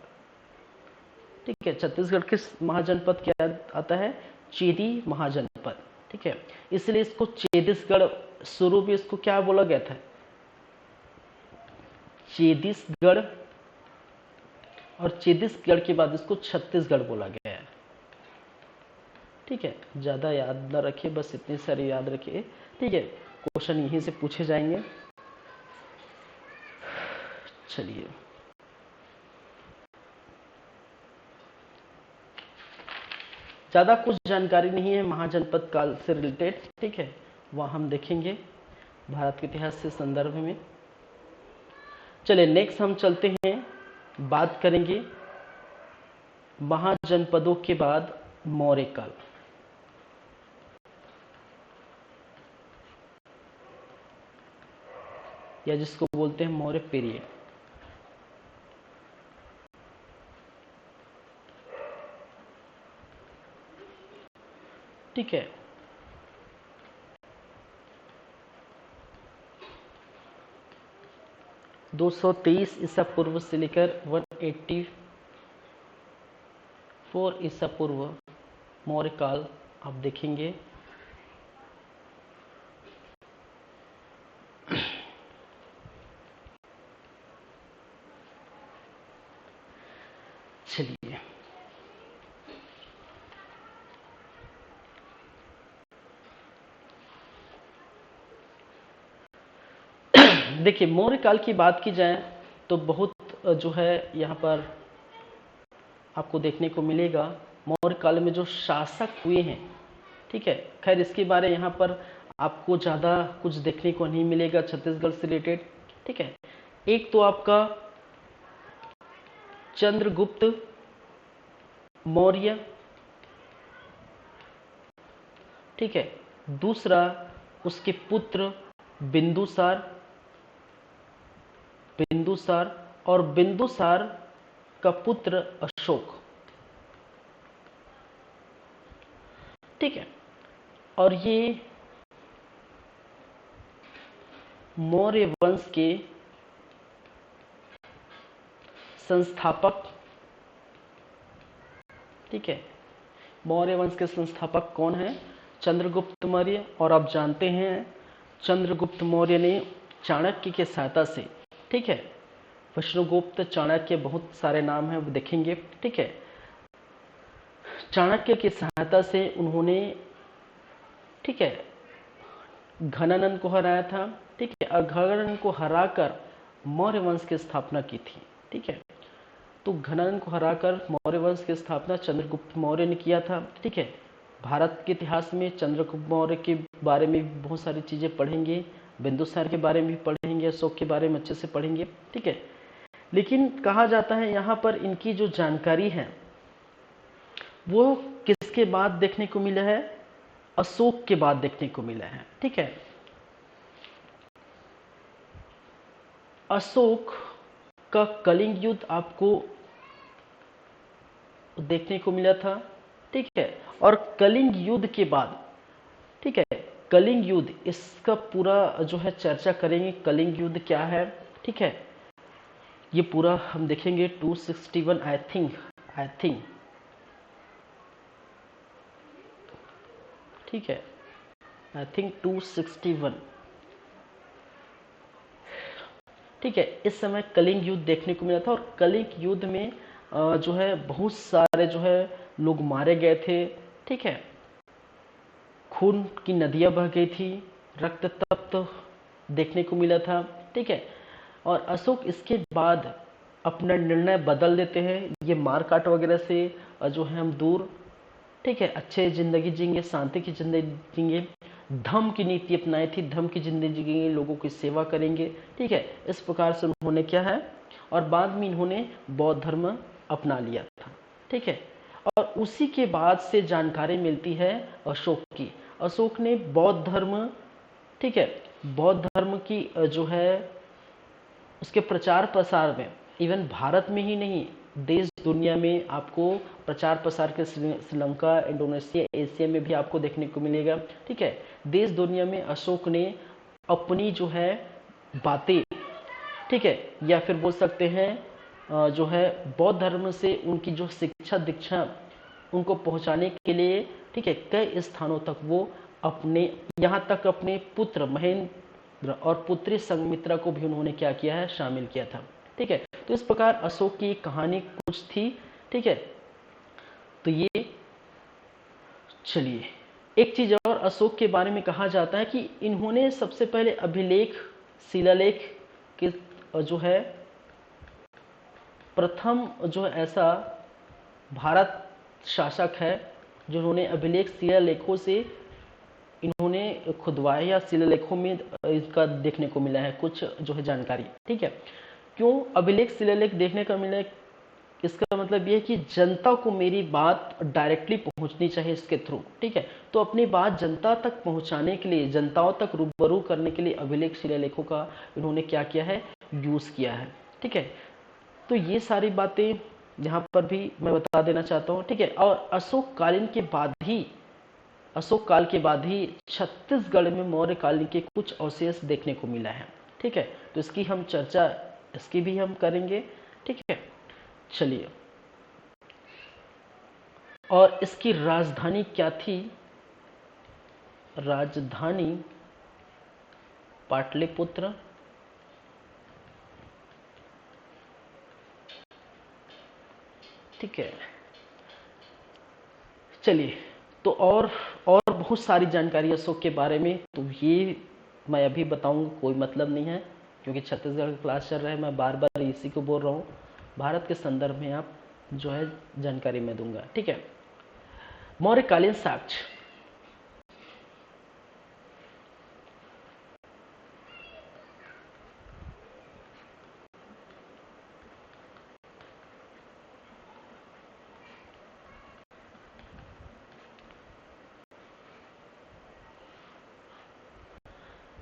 ठीक है, छत्तीसगढ़ किस महाजनपद के आता है? चेदी महाजनपद। ठीक है, इसलिए इसको चेदिसगढ़, शुरू में इसको क्या बोला गया था? चेदिसगढ़, और चेदिसगढ़ के बाद इसको छत्तीसगढ़ बोला गया है। ठीक है, ज़्यादा याद ना रखिए, बस इतने सारे याद रखिए। ठीक है, क्वेश्चन यहीं से पूछे जाएंगे। चलिए, ज़्यादा कुछ जानकारी नहीं है महाजनपद काल से रिलेटेड। ठीक है, वह हम देखेंगे भारत के इतिहास से संदर्भ में। चलिए, नेक्स्ट हम चलते हैं, बात करेंगे महाजनपदों के बाद मौर्य काल। या जिसको बोलते हैं मौर्य पीरियड। ठीक है, दो 223 ईसा पूर्व से लेकर 184 ईसा पूर्व मौर्य काल आप देखेंगे। चलिए, देखिए, मौर्य काल की बात की जाए तो बहुत जो है यहाँ पर आपको देखने को मिलेगा। मौर्य काल में जो शासक हुए हैं, ठीक है, खैर इसके बारे यहाँ पर आपको ज़्यादा कुछ देखने को नहीं मिलेगा छत्तीसगढ़ से रिलेटेड। ठीक है, एक तो आपका चंद्रगुप्त मौर्य, ठीक है, दूसरा उसके पुत्र बिंदुसार, और बिंदुसार का पुत्र अशोक। ठीक है, और ये मौर्य वंश के संस्थापक ठीक है। मौर्य वंश के संस्थापक कौन है? चंद्रगुप्त मौर्य। और आप जानते हैं चंद्रगुप्त मौर्य ने चाणक्य की सहायता से, ठीक है, विष्णुगुप्त, चाणक्य, बहुत सारे नाम हैं, वो देखेंगे, ठीक है। चाणक्य की सहायता से उन्होंने, ठीक है, घनानंद को हराया था, ठीक है, और घनानंद को हराकर मौर्य वंश की स्थापना की थी, ठीक है। तो घनानंद को हराकर मौर्य वंश की स्थापना चंद्रगुप्त मौर्य ने किया था, ठीक है। भारत के इतिहास में चंद्रगुप्त मौर्य के बारे में बहुत सारी चीज़ें पढ़ेंगे, बिंदुसार के बारे में भी पढ़ेंगे, अशोक के बारे में अच्छे से पढ़ेंगे, ठीक है। लेकिन कहा जाता है यहाँ पर इनकी जो जानकारी है वो किसके बाद देखने को मिला है? अशोक के बाद देखने को मिला है, ठीक है। अशोक का कलिंग युद्ध आपको देखने को मिला था, ठीक है। और कलिंग युद्ध के बाद, ठीक है, कलिंग युद्ध, इसका पूरा जो है चर्चा करेंगे, कलिंग युद्ध क्या है, ठीक है। ये पूरा हम देखेंगे 261 आई थिंक, ठीक है, आई थिंक 261, ठीक है। इस समय कलिंग युद्ध देखने को मिला था और कलिंग युद्ध में जो है बहुत सारे जो है लोग मारे गए थे, ठीक है। खून की नदियां बह गई थी, रक्त तप्त देखने को मिला था, ठीक है। और अशोक इसके बाद अपना निर्णय बदल देते हैं, ये मार काट वगैरह से जो है हम दूर, ठीक है, अच्छे जिंदगी जिएंगे, शांति की जिंदगी जिएंगे, धर्म की नीति अपनाई थी, धर्म की जिंदगी जिएंगे, लोगों की सेवा करेंगे, ठीक है। इस प्रकार से उन्होंने क्या है, और बाद में इन्होंने बौद्ध धर्म अपना लिया था, ठीक है। और उसी के बाद से जानकारी मिलती है अशोक की। अशोक ने बौद्ध धर्म, ठीक है, बौद्ध धर्म की जो है उसके प्रचार प्रसार में, इवन भारत में ही नहीं, देश दुनिया में आपको प्रचार प्रसार के श्रीलंका, इंडोनेशिया, एशिया में भी आपको देखने को मिलेगा, ठीक है। देश दुनिया में अशोक ने अपनी जो है बातें, ठीक है, या फिर बोल सकते हैं जो है बौद्ध धर्म से उनकी जो शिक्षा दीक्षा उनको पहुंचाने के लिए, ठीक है, कई स्थानों तक वो अपने, यहाँ तक अपने पुत्र महेंद्र और पुत्री संघमित्रा को भी उन्होंने क्या किया है, शामिल किया था, ठीक है। तो इस प्रकार अशोक की कहानी कुछ थी, ठीक है। तो ये, चलिए, एक चीज और अशोक के बारे में कहा जाता है कि इन्होंने सबसे पहले अभिलेख, शिलालेख के जो है प्रथम जो ऐसा भारत शासक है जिन्होंने अभिलेख शिलालेखों से इन्होंने खुदवाया या शिलालेखों में इसका देखने को मिला है कुछ जो है जानकारी, ठीक है। क्यों अभिलेख शिलालेख देखने का मिला है? इसका मतलब ये है कि जनता को मेरी बात डायरेक्टली पहुंचनी चाहिए इसके थ्रू, ठीक है। तो अपनी बात जनता तक पहुंचाने के लिए, जनताओं तक रूबरू करने के लिए अभिलेख शिलालेखों का इन्होंने क्या किया है, यूज किया है, ठीक है। तो ये सारी बातें यहाँ पर भी मैं बता देना चाहता हूँ, ठीक है। और अशोक कालीन के बाद ही, अशोक काल के बाद ही छत्तीसगढ़ में मौर्य कालीन के कुछ अवशेष देखने को मिला है, ठीक है। तो इसकी हम चर्चा, इसकी भी हम करेंगे, ठीक है। चलिए, और इसकी राजधानी क्या थी? राजधानी पाटलिपुत्र, ठीक है। चलिए, तो और बहुत सारी जानकारी अशोक के बारे में, तो ये मैं अभी बताऊंगा, कोई मतलब नहीं है, क्योंकि छत्तीसगढ़ का क्लास चल रहा है, मैं बार बार इसी को बोल रहा हूँ। भारत के संदर्भ में आप जो है जानकारी मैं दूंगा, ठीक है। मौर्यकालीन साक्ष्य,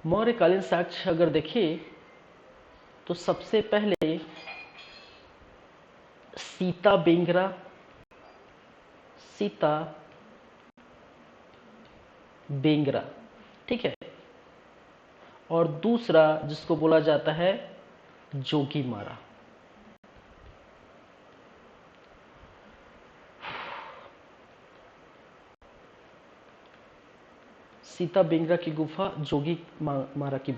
मौर्यकालीन साक्ष्य अगर देखिए तो सबसे पहले सीता बेंगरा, सीता बेंगरा, ठीक है। और दूसरा जिसको बोला जाता है जोगी मारा। सीता बेंगरा की गुफा, जोगी मारा की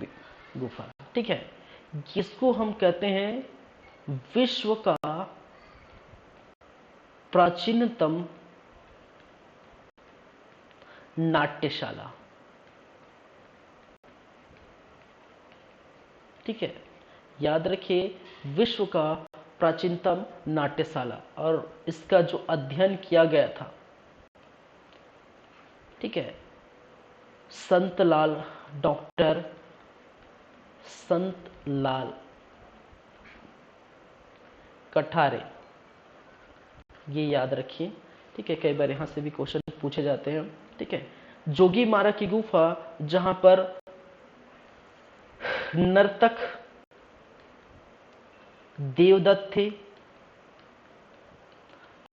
गुफा, ठीक है। जिसको हम कहते हैं विश्व का प्राचीनतम नाट्यशाला, ठीक है। याद रखिए, विश्व का प्राचीनतम नाट्यशाला, और इसका जो अध्ययन किया गया था, ठीक है, संत लाल, डॉक्टर संत लाल कठारे, ये याद रखिए, ठीक है। कई बार यहां से भी क्वेश्चन पूछे जाते हैं, ठीक है। जोगी मारा की गुफा, जहां पर नर्तक देवदत्त थे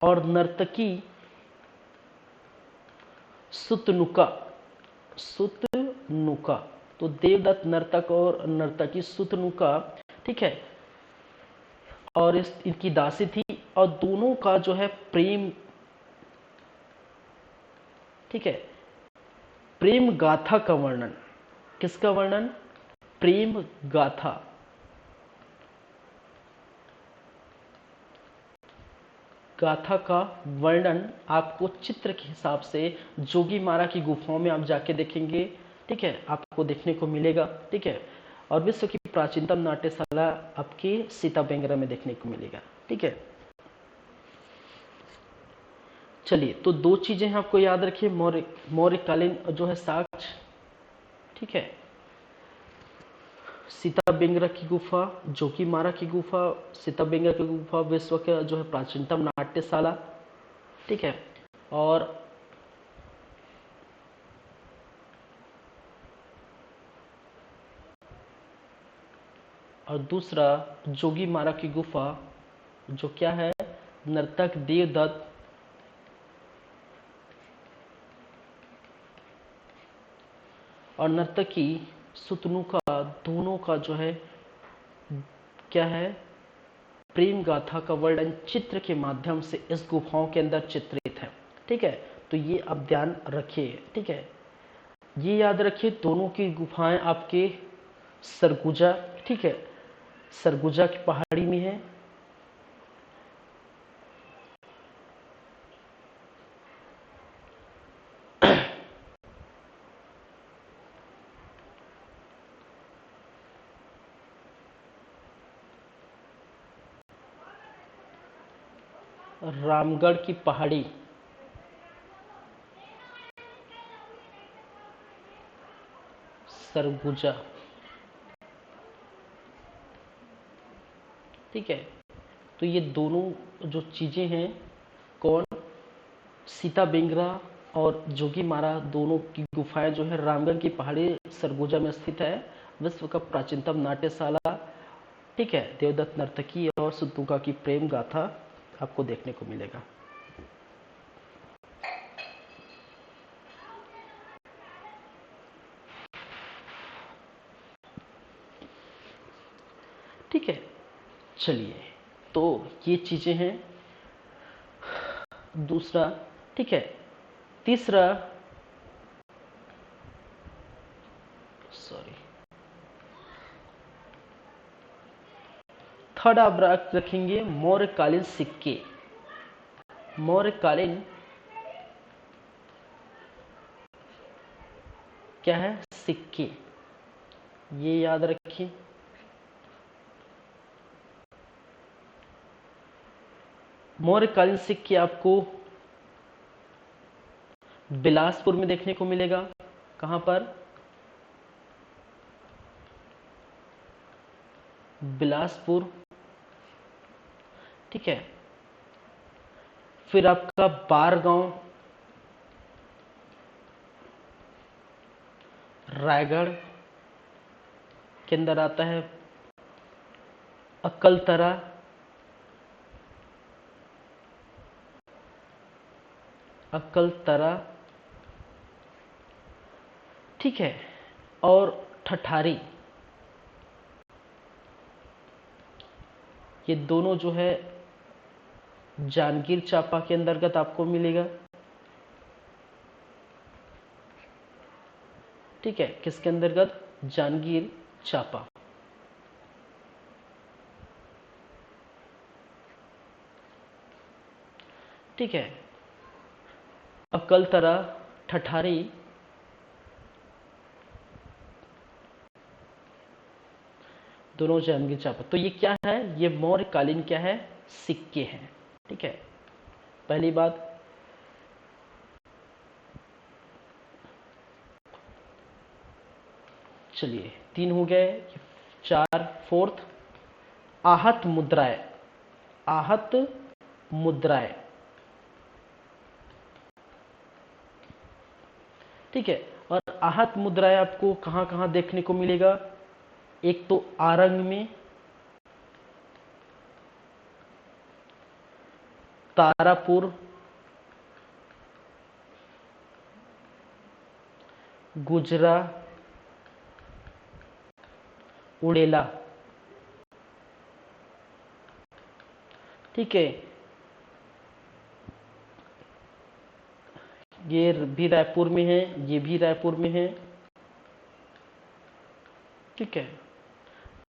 और नर्तकी सुतनुका, सुतनुका, तो देवदत्त नर्तक और नर्तकी सुतनुका, ठीक है, और इनकी दासी थी, और दोनों का जो है प्रेम, ठीक है, प्रेम गाथा का वर्णन, किसका वर्णन? प्रेम गाथा, गाथा का वर्णन आपको चित्र के हिसाब से जोगी मारा की गुफाओं में आप जाके देखेंगे, ठीक है, आपको देखने को मिलेगा, ठीक है। और विश्व की प्राचीनतम नाट्यशाला आपके सीता बेंगरा में देखने को मिलेगा, ठीक है। चलिए, तो दो चीजें हैं आपको याद रखिए, मौर्यकालीन जो है साक्ष्य, ठीक है, सीता बेंगरा की गुफा, जोगी मारा की गुफा, सीता बेंगरा की गुफा विश्व का जो है प्राचीनतम नाट्यशाला, ठीक है। और दूसरा जोगी मारा की गुफा, जो क्या है, नर्तक देवदत्त और नर्तकी सुतनुका, दोनों का जो है क्या है, प्रेम गाथा का वर्णन चित्र के माध्यम से इस गुफाओं के अंदर चित्रित है, ठीक है। तो ये आप ध्यान रखिए, ठीक है। ये याद रखिए, दोनों की गुफाएं आपके सरगुजा, ठीक है, सरगुजा की पहाड़ी में है, रामगढ़ की पहाड़ी, सरगुजा, ठीक है। तो ये दोनों जो चीजें हैं, कौन, सीता बेंगरा और जोगी मारा, दोनों की गुफाएं जो है रामगढ़ की पहाड़ी सरगुजा में स्थित है। विश्व का प्राचीनतम नाट्यशाला, ठीक है, देवदत्त नर्तकी और सुतनुका की प्रेम गाथा आपको देखने को मिलेगा। ठीक है, चलिए, तो ये चीजें हैं। दूसरा, ठीक है, तीसरा, सॉरी, थर्ड आप रखेंगे मौर्यकालीन सिक्के। मौर्यकालीन क्या है, सिक्के, ये याद रखिए। मौर्यकालीन सिक्के आपको बिलासपुर में देखने को मिलेगा। कहां पर? बिलासपुर, ठीक है। फिर आपका बारगांव, रायगढ़ के अंदर आता है। अकलतरा, अकलतरा, ठीक है। और ठठारी, ये दोनों जो है जांजगीर चांपा के अंतर्गत आपको मिलेगा। ठीक है, किसके अंतर्गत? जांजगीर चांपा। ठीक है, अकलतरा, ठठारी, दोनों जांजगीर चांपा। तो ये क्या है? ये मौर्यकालीन क्या है? सिक्के हैं। ठीक है, पहली बात। चलिए, 3 हो गए, 4, फोर्थ, आहत मुद्राएं। आहत मुद्राएं। ठीक है, और आहत मुद्राएं आपको कहां कहां देखने को मिलेगा? एक तो आरंग में, तारापुर, गुजरा, उड़ेला। ठीक है, ये भी रायपुर में है, ये भी रायपुर में है। ठीक है,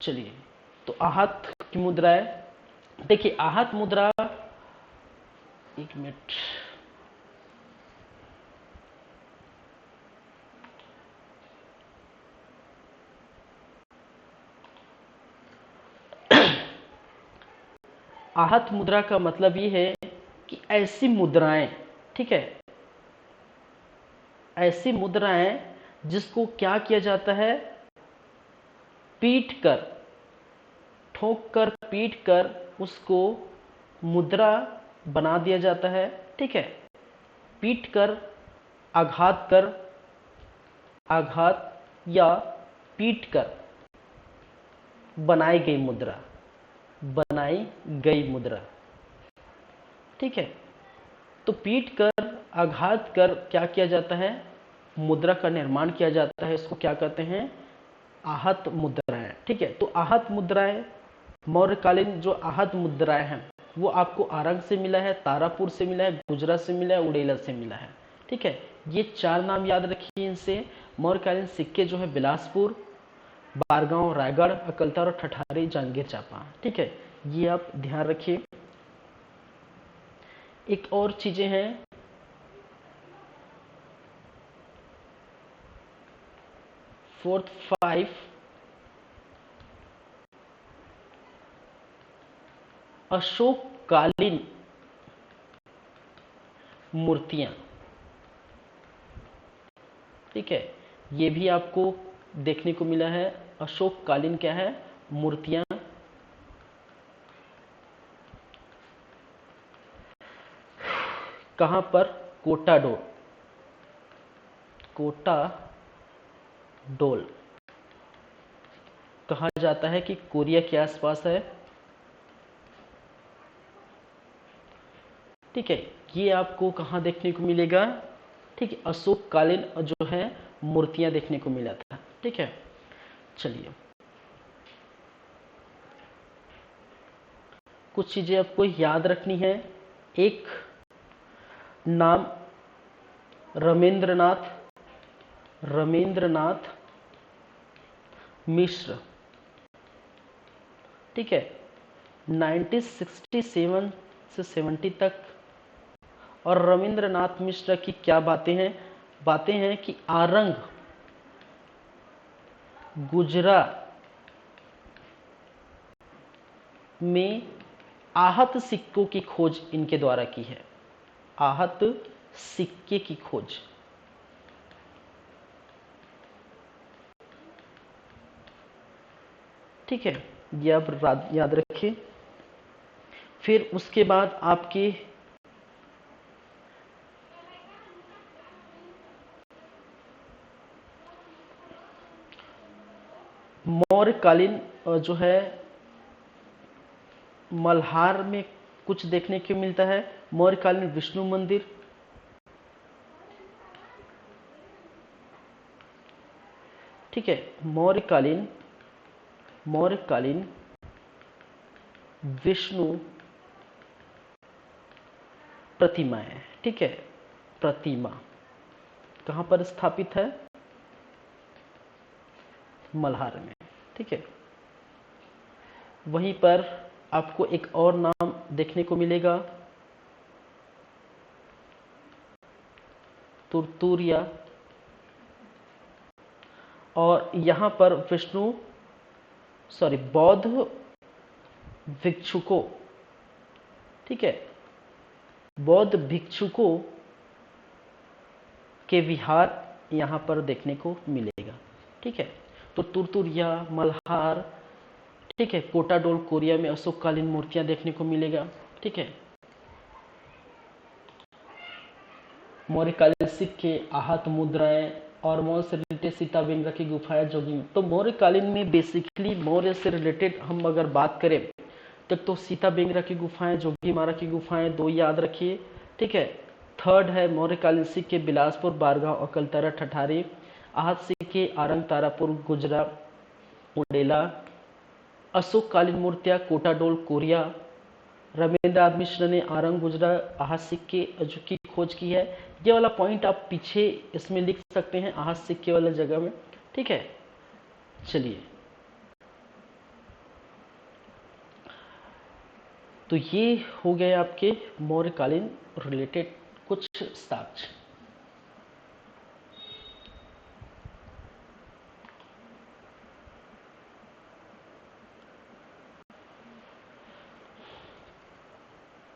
चलिए, तो आहत की मुद्रा है। देखिए, आहत मुद्रा, एक मिनट, आहत मुद्रा का मतलब ये है कि ऐसी मुद्राएं, ठीक है, ऐसी मुद्राएं जिसको क्या किया जाता है? पीट कर, ठोक कर, पीट कर उसको मुद्रा बना दिया जाता है। ठीक है, पीट कर, आघात कर, आघात या पीट कर बनाई गई मुद्रा, बनाई गई मुद्रा। ठीक है, तो पीट कर, आघात कर क्या किया जाता है? मुद्रा का निर्माण किया जाता है। इसको क्या कहते हैं? आहत मुद्राएं। ठीक है, तो आहत मुद्राएं, मौर्यकालीन जो आहत मुद्राएं हैं वो आपको आरंग से मिला है, तारापुर से मिला है, गुजरात से मिला है, उड़ेला से मिला है। ठीक है, ये 4 नाम याद रखिए इनसे। मौर्यकालीन सिक्के जो है बिलासपुर, बारगांव, रायगढ़, अकलतर और ठठारी, जांजगीर चांपा। ठीक है, ये आप ध्यान रखिए। एक और चीजें हैं, फोर्थ 5, अशोककालीन मूर्तियां। ठीक है, ये भी आपको देखने को मिला है। अशोककालीन क्या है? मूर्तियां। कहां पर? कोटा डोल, कोटा डोल कहा जाता है कि कोरिया के आसपास है। ठीक है, ये आपको कहां देखने को मिलेगा? ठीक है, अशोककालीन जो है मूर्तियां देखने को मिला था। ठीक है, चलिए, कुछ चीजें आपको याद रखनी है। एक नाम रमेंद्रनाथ, रमेंद्रनाथ मिश्र। ठीक है, 1967 से 70 तक। और रविंद्रनाथ मिश्र की क्या बातें हैं? बातें हैं कि आरंग, गुजरा में आहत सिक्कों की खोज इनके द्वारा की है। आहत सिक्के की खोज। ठीक है, ये आप याद रखिए। फिर उसके बाद आपके मौर्यकालीन जो है मल्हार में कुछ देखने को मिलता है। मौर्यकालीन विष्णु मंदिर। ठीक है, मौर्यकालीन विष्णु प्रतिमाएं। ठीक है, प्रतिमा कहां पर स्थापित है? मल्हार में। ठीक है, वहीं पर आपको एक और नाम देखने को मिलेगा, तुरतुरिया, और यहाँ पर बौद्ध भिक्षुकों, ठीक है, बौद्ध भिक्षुकों के विहार यहाँ पर देखने को मिलेगा। ठीक है, तो तुरतुरिया, मल्हार, ठीक है, कोटाडोल कोरिया में अशोककालीन मूर्तियां देखने को मिलेगा। ठीक है, मौर्यकालीन सिक्के, आहत मुद्राएं और मौर्य से रिलेटेड सीता बेंद्रा की गुफाएं जोगी में। तो मौर्यकालीन में बेसिकली मौर्य से रिलेटेड हम अगर बात करें तो सीता बेंद्रा की गुफाएं, जोगी मारा की गुफाएं, दो याद रखिए। ठीक है, थर्ड है मौर्यकालीन सिक्के बिलासपुर, बारगांव, अकलतरा, ठठारी। आहत सिक्के आरंग, तारापुर, गुजरा, उड़ेला। अशोककालीन मूर्तियां कोटाडोल कोरिया। रविंद्रनाथ मिश्र ने आरंग, गुजरा, आहत सिक्के की खोज की है। ये वाला पॉइंट आप पीछे इसमें लिख सकते हैं, आहत सिक्के वाले जगह में। ठीक है, चलिए, तो ये हो गए आपके मौर्यकालीन रिलेटेड कुछ साक्ष्य।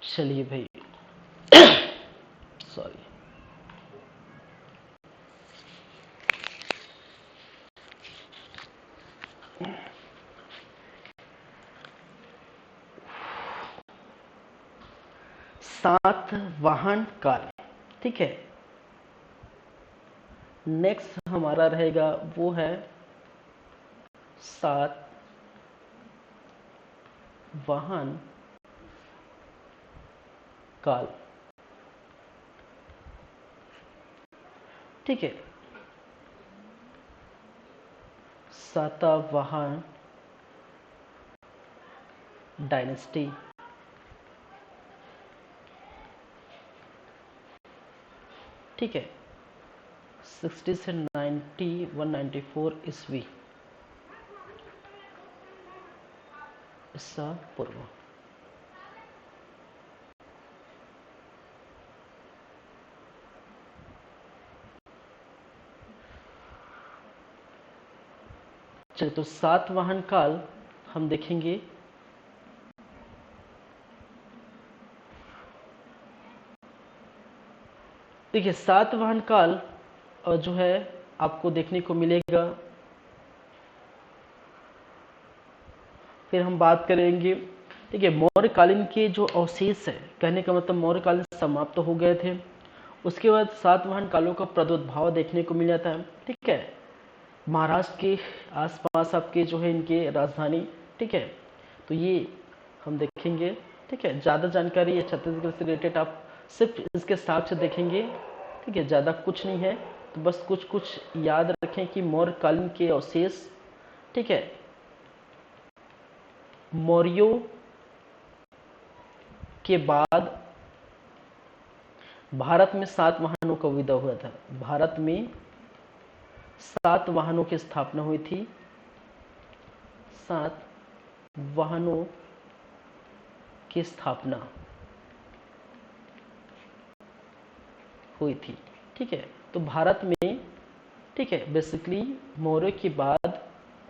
चलिए भाई, सॉरी, सातवाहन काल। ठीक है, नेक्स्ट हमारा रहेगा वो है सातवाहन काल। ठीक है, सातवाहन डायनेस्टी। ठीक है, 60 से 90 194 ईस्वी ईसा पूर्व। चलिए, तो सातवाहन काल हम देखेंगे। देखिए, सातवाहन काल जो है आपको देखने को मिलेगा। फिर हम बात करेंगे, ठीक है, मौर्यकालीन के जो अवशेष है, कहने का मतलब मौर्यकालीन समाप्त तो हो गए थे, उसके बाद सातवाहन कालों का प्रादुर्भाव देखने को मिल जाता है। ठीक है, महाराष्ट्र के आसपास आपके जो है इनके राजधानी। ठीक है, तो ये हम देखेंगे। ठीक है, ज़्यादा जानकारी है छत्तीसगढ़ से रिलेटेड, आप सिर्फ इसके साक्ष्य देखेंगे। ठीक है, ज़्यादा कुछ नहीं है, तो बस कुछ कुछ याद रखें कि मौर्यकालीन के अवशेष। ठीक है, मौर्यों के बाद भारत में सातवाहनों का विदा हुआ था। भारत में सातवाहनों की स्थापना हुई थी, सातवाहनों की स्थापना हुई थी। ठीक है, तो भारत में, ठीक है, बेसिकली मौर्य के बाद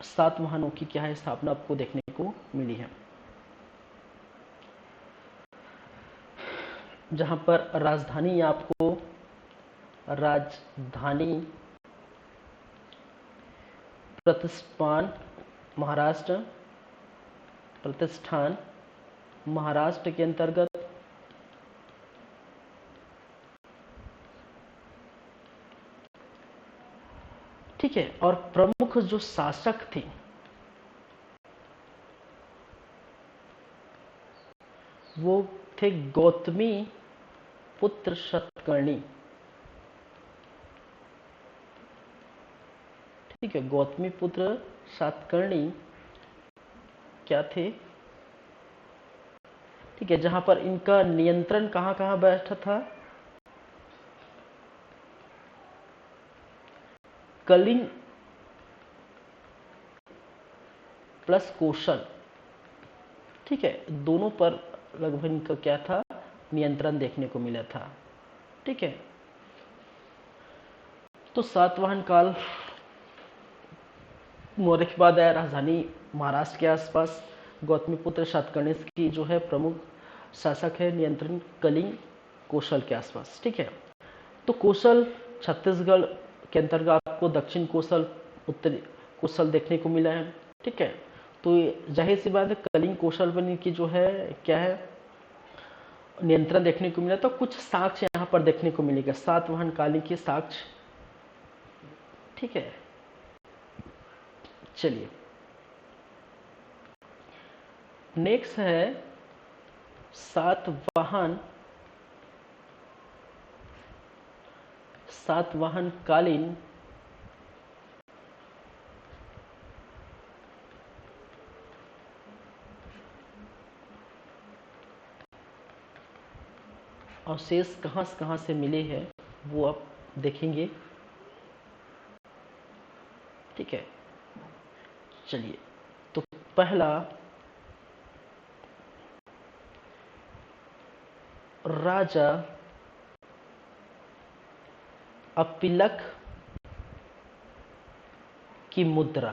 सातवाहनों की क्या है स्थापना आपको देखने को मिली है, जहां पर राजधानी आपको, राजधानी प्रतिष्ठान महाराष्ट्र, प्रतिष्ठान महाराष्ट्र के अंतर्गत। ठीक है, और प्रमुख जो शासक थे वो थे गौतमी पुत्र शतकर्णी। ठीक है, गौतमी पुत्र सातकर्णी क्या थे? ठीक है, जहां पर इनका नियंत्रण कहां कहां बैठा था? कलिंग प्लस कौशल, ठीक है, दोनों पर लगभग इनका क्या था, नियंत्रण देखने को मिला था। ठीक है, तो सातवाहन काल मौर्य के बाद आया। राजधानी महाराष्ट्र के आसपास गौतमीपुत्र सातकर्णी की जो है प्रमुख शासक है, नियंत्रण कलिंग कौशल के आसपास। ठीक है, तो कौशल छत्तीसगढ़ के अंतर्गत आपको दक्षिण कौशल, उत्तरी कौशल देखने को मिला है। ठीक है, तो जाहिर सी बात है कलिंग कौशल पर की जो है क्या है, नियंत्रण देखने को मिला। तो कुछ साक्ष्य यहाँ पर देखने को मिलेगा, सातवाहन कालीन के साक्ष्य। ठीक है, चलिए नेक्स्ट है सातवाहन कालीन अवशेष कहाँ से मिले हैं वो आप देखेंगे। ठीक है, चलिए, तो पहला राजा अपिलक की मुद्रा।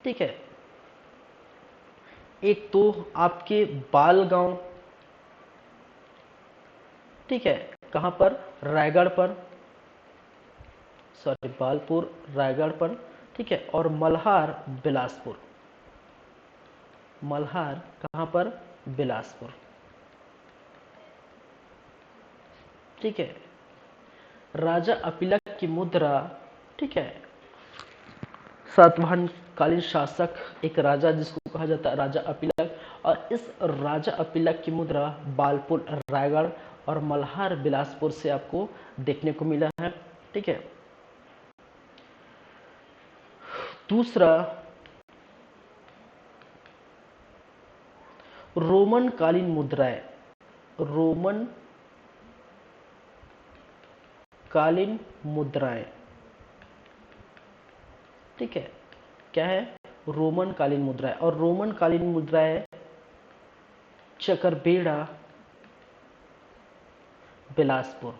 ठीक है, एक तो आपके बालगांव, ठीक है, कहां पर, रायगढ़ पर, सॉरी बालपुर रायगढ़ पर। ठीक है, और मल्हार बिलासपुर, मल्हार कहां पर, बिलासपुर। ठीक है, राजा अपिलक की मुद्रा। ठीक है, सातवाहन कालीन शासक एक राजा जिसको कहा जाता है राजा अपिलक, और इस राजा अपिलक की मुद्रा बालपुर रायगढ़ और मल्हार बिलासपुर से आपको देखने को मिला है। ठीक है, दूसरा रोमन कालीन मुद्राएं, रोमन कालीन मुद्राएं। ठीक है, क्या है, रोमन कालीन मुद्राएं, और रोमन कालीन मुद्राएं चकरबेड़ा बिलासपुर।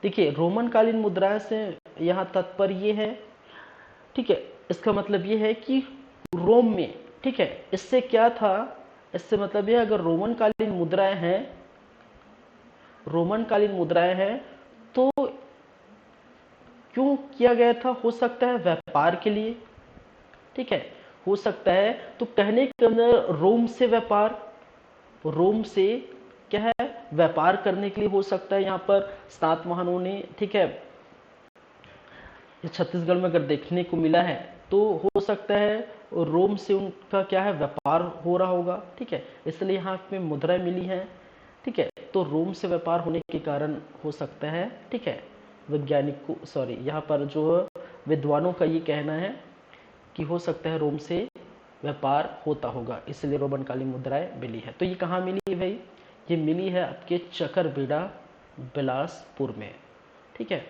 देखिए, रोमन कालीन मुद्राएं से यहां तात्पर्य ये है, ठीक है, इसका मतलब ये है कि रोम में, ठीक है, इससे क्या था, इससे मतलब ये अगर रोमन कालीन मुद्राएं हैं, रोमन कालीन मुद्राएं हैं, तो क्यों किया गया था, हो सकता है व्यापार के लिए। ठीक है, हो सकता है, तो कहने के अंदर रोम से व्यापार, रोम से क्या है, व्यापार करने के लिए हो सकता है यहाँ पर सातवाहनों ने, ठीक है, छत्तीसगढ़ में अगर देखने को मिला है तो हो सकता है रोम से उनका क्या है, व्यापार हो रहा होगा। ठीक है, इसलिए यहाँ पे मुद्राएं मिली हैं। ठीक है, तो रोम से व्यापार होने के कारण हो सकता है, ठीक है, वैज्ञानिक को, सॉरी यहाँ पर जो विद्वानों का ये कहना है कि हो सकता है रोम से व्यापार होता होगा, इसलिए रोमन कालीन मुद्राएं मिली है। तो ये कहाँ मिली है भाई, ये मिली है आपके चकरबेड़ा बिलासपुर में। ठीक है,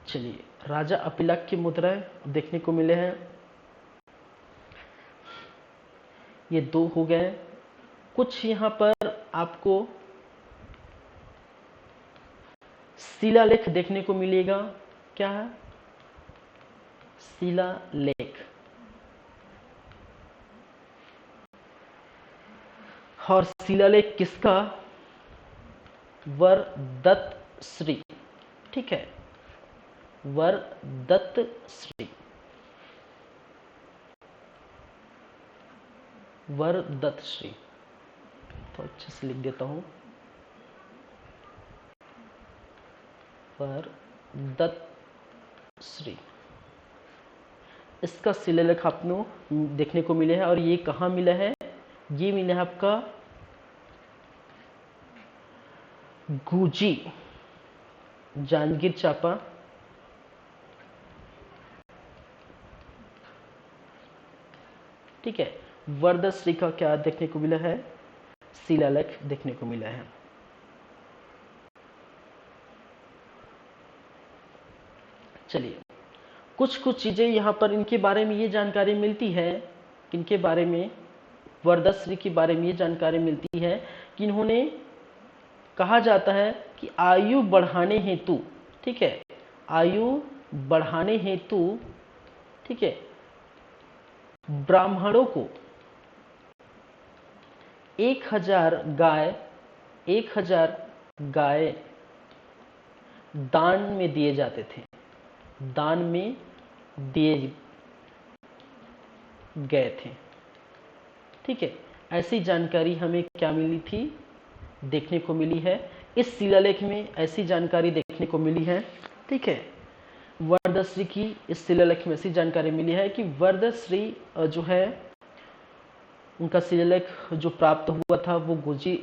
चलिए, राजा अपिलक की मुद्राएं देखने को मिले हैं, ये दो हो गए। कुछ यहाँ पर आपको शिलालेख देखने को मिलेगा, क्या है, शिलालेख, और शिलालेख किसका, वरदत्त श्री। ठीक है, वरदत्त श्री, वरदत्त श्री, तो अच्छे से लिख देता हूं, वरदत्त श्री, इसका शिलालेख आपको देखने को मिले हैं। और ये कहाँ मिला है, ये मिला है आपका गुजी, जांजगीर चांपा। ठीक है, वरदश्री का क्या देखने को मिला है, शिलालेख देखने को मिला है। चलिए, कुछ कुछ चीज़ें यहाँ पर इनके बारे में ये जानकारी मिलती है, इनके बारे में, वरदाश्री के बारे में ये जानकारी मिलती है कि इन्होंने, कहा जाता है कि आयु बढ़ाने हेतु, ठीक है, आयु बढ़ाने हेतु, ठीक है, ब्राह्मणों को 1000 गाय दान में दिए जाते थे, दान में दिए गए थे। ठीक है, ऐसी जानकारी हमें क्या मिली थी, देखने को मिली है, इस शिलालेख में ऐसी जानकारी देखने को मिली है। ठीक है, वरदाश्री की इस शिलालेख में ऐसी जानकारी मिली है कि वरदाश्री जो है, उनका शिलालेख जो प्राप्त हुआ था वो गुजी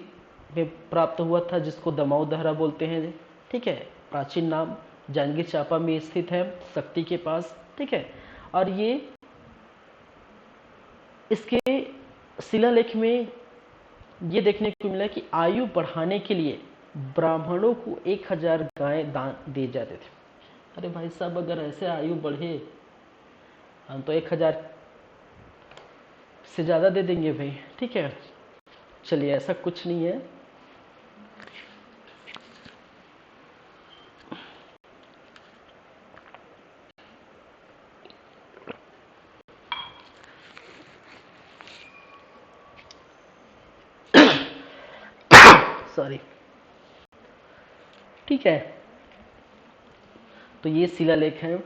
में प्राप्त हुआ था, जिसको दमाउदहरा बोलते हैं। ठीक है, प्राचीन नाम जांजगीर चांपा में स्थित है, शक्ति के पास। ठीक है, और ये इसके शिलालेख में ये देखने को मिला कि आयु बढ़ाने के लिए ब्राह्मणों को 1000 गाय दान दिए जाते थे। अरे भाई साहब, अगर ऐसे आयु बढ़े हम तो 1000 से ज़्यादा दे देंगे भाई। ठीक है, चलिए, ऐसा कुछ नहीं है। सॉरी। ठीक है, तो ये शिलालेख हैं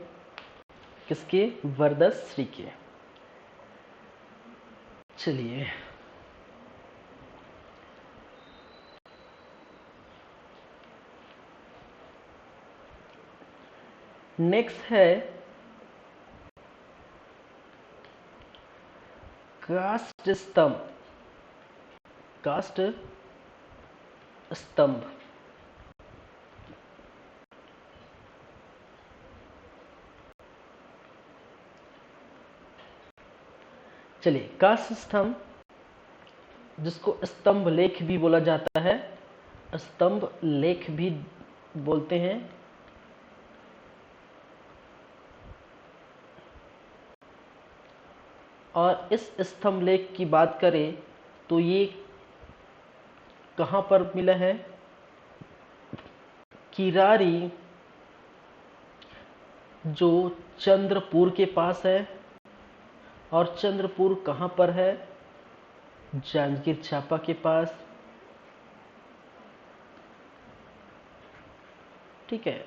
किसके, वरदाश्री के। चलिए, नेक्स्ट है काष्ठ स्तंभ। काष्ठ स्तंभ, चलिए, काष्ठ स्तंभ जिसको स्तंभ लेख भी बोला जाता है, स्तंभ लेख भी बोलते हैं। और इस स्तंभ लेख की बात करें तो ये कहाँ पर मिला है, किरारी जो चंद्रपुर के पास है, और चंद्रपुर कहाँ पर है, जांजगीर चांपा के पास। ठीक है,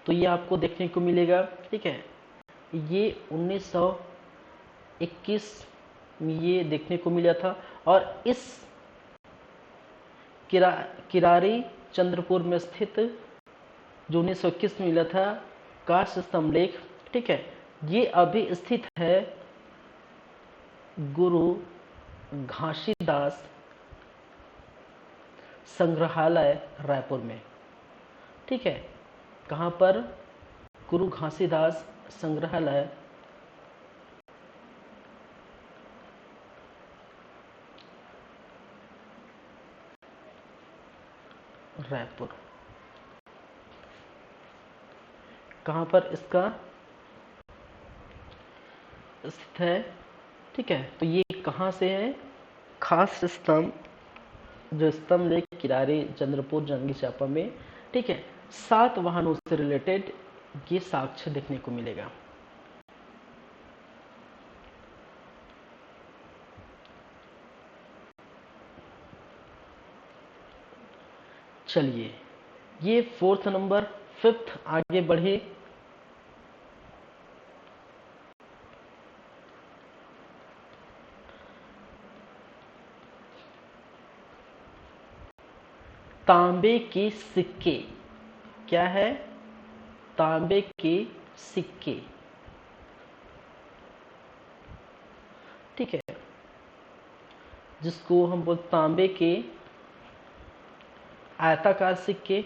तो ये आपको देखने को मिलेगा। ठीक है, ये 1921 में ये देखने को मिला था, और इस किरारी चंद्रपुर में स्थित जो 1921 में मिला था काष्ठ स्तंभ लेख, ठीक है, ये अभी स्थित है गुरु घासीदास संग्रहालय रायपुर में। ठीक है, कहाँ पर, गुरु घासीदास संग्रहालय रायपुर, कहाँ पर इसका स्थित है। ठीक है, तो ये कहाँ से है, खास स्तंभ, जो स्तंभ लेख किरारे चंद्रपुर जांजगीर चांपा में। ठीक है, 7 वाहनों से रिलेटेड ये साक्ष्य देखने को मिलेगा। चलिए, ये 4th नंबर, 5th आगे बढ़े। तांबे के सिक्के, क्या है, तांबे के सिक्के। ठीक है, जिसको हम बोलते तांबे के आयताकार सिक्के।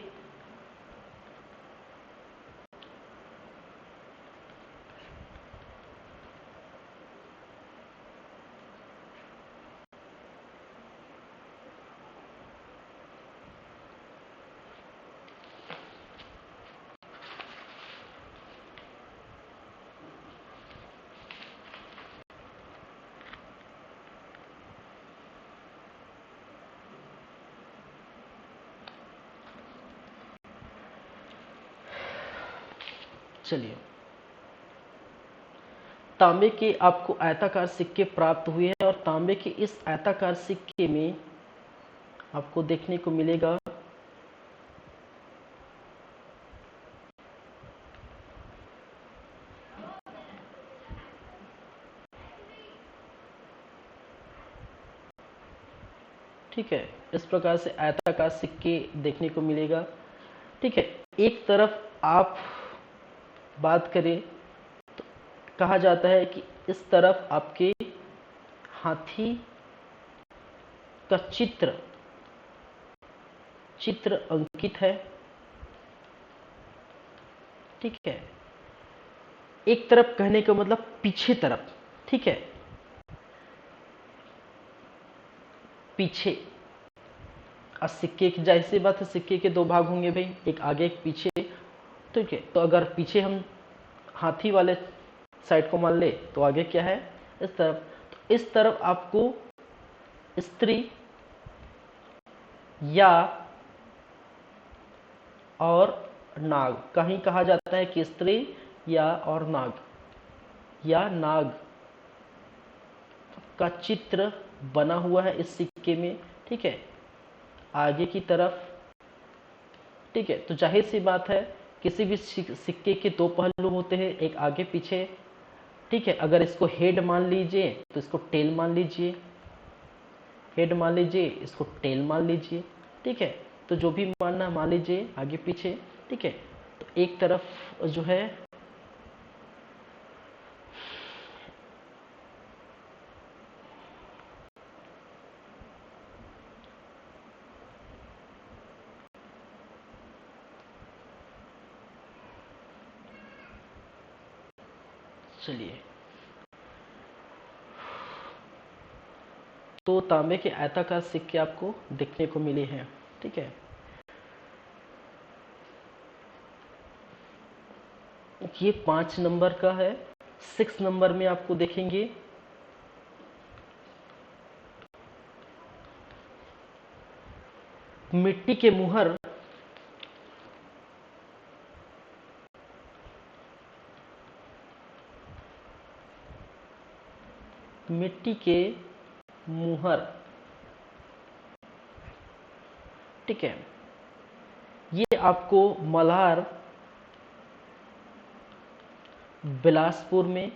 चलिए, तांबे के आपको आयताकार सिक्के प्राप्त हुए हैं और तांबे के इस आयताकार सिक्के में आपको देखने को मिलेगा ठीक है, इस प्रकार से आयताकार सिक्के देखने को मिलेगा। ठीक है, एक तरफ आप बात करें तो कहा जाता है कि इस तरफ आपके हाथी का चित्र अंकित है। ठीक है, एक तरफ कहने का मतलब पीछे तरफ। ठीक है, पीछे। और सिक्के की जाहिर सी बात है, सिक्के के दो भाग होंगे भाई, एक आगे एक पीछे। ठीक है, तो अगर पीछे हम हाथी वाले साइड को मान ले तो आगे क्या है, इस तरफ। तो इस तरफ आपको स्त्री या और नाग, कहीं कहा जाता है कि स्त्री या और नाग या नाग का चित्र बना हुआ है इस सिक्के में। ठीक है, आगे की तरफ। ठीक है, तो जाहिर सी बात है किसी भी सिक्के के दो पहलू होते हैं, एक आगे पीछे। ठीक है, अगर इसको हेड मान लीजिए तो इसको टेल मान लीजिए, हेड मान लीजिए, इसको टेल मान लीजिए। ठीक है, तो जो भी मानना मान लीजिए, आगे पीछे। ठीक है, तो एक तरफ जो है चलिए, तो तांबे के आयताकार सिक्के आपको देखने को मिले हैं। ठीक है, ये 5 नंबर का है। 6 नंबर में आपको देखेंगे मिट्टी के मुहर मिट्टी के मुहर। ठीक है, ये आपको मल्हार बिलासपुर में,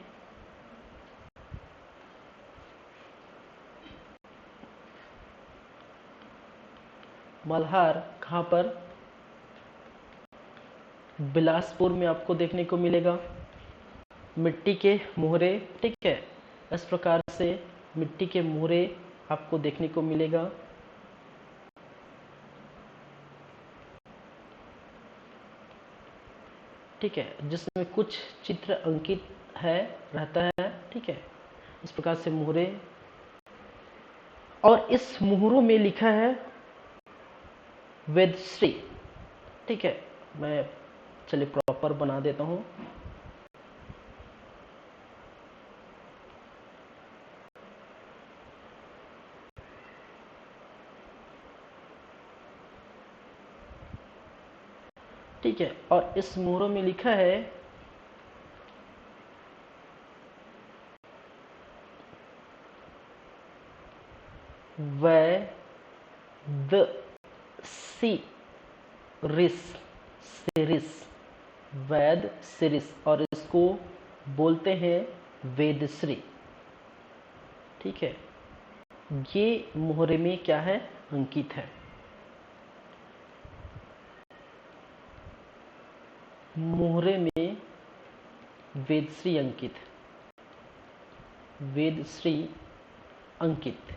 मल्हार कहाँ पर, बिलासपुर में आपको देखने को मिलेगा मिट्टी के मुहरे। ठीक है, इस प्रकार से मिट्टी के मुहरे आपको देखने को मिलेगा। ठीक है, जिसमें कुछ चित्र अंकित है रहता है। ठीक है, इस प्रकार से मुहरे, और इस मुहरों में लिखा है वेदश्री। ठीक है, मैं चलिए प्रॉपर बना देता हूँ। ठीक है, और इस मुहरों में लिखा है सिरिस, वैद सिरिस, और इसको बोलते हैं वेदश्री। ठीक है, ये मोहरे में क्या है, अंकित है। मोहरे में वेदश्री अंकित, वेदश्री अंकित।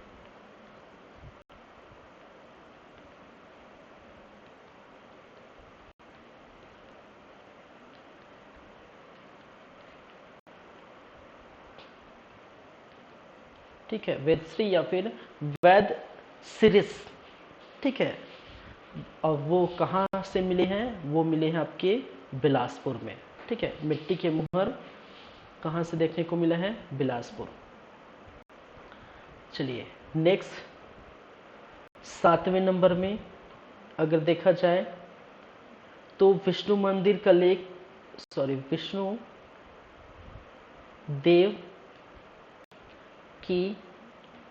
ठीक है, वेदश्री या फिर वैद सिरिस। ठीक है, और वो कहाँ से मिले हैं, वो मिले हैं आपके बिलासपुर में। ठीक है, मिट्टी के मुहर कहाँ से देखने को मिला है, बिलासपुर। चलिए नेक्स्ट, 7वें नंबर में अगर देखा जाए तो विष्णु मंदिर का लेख विष्णु देव की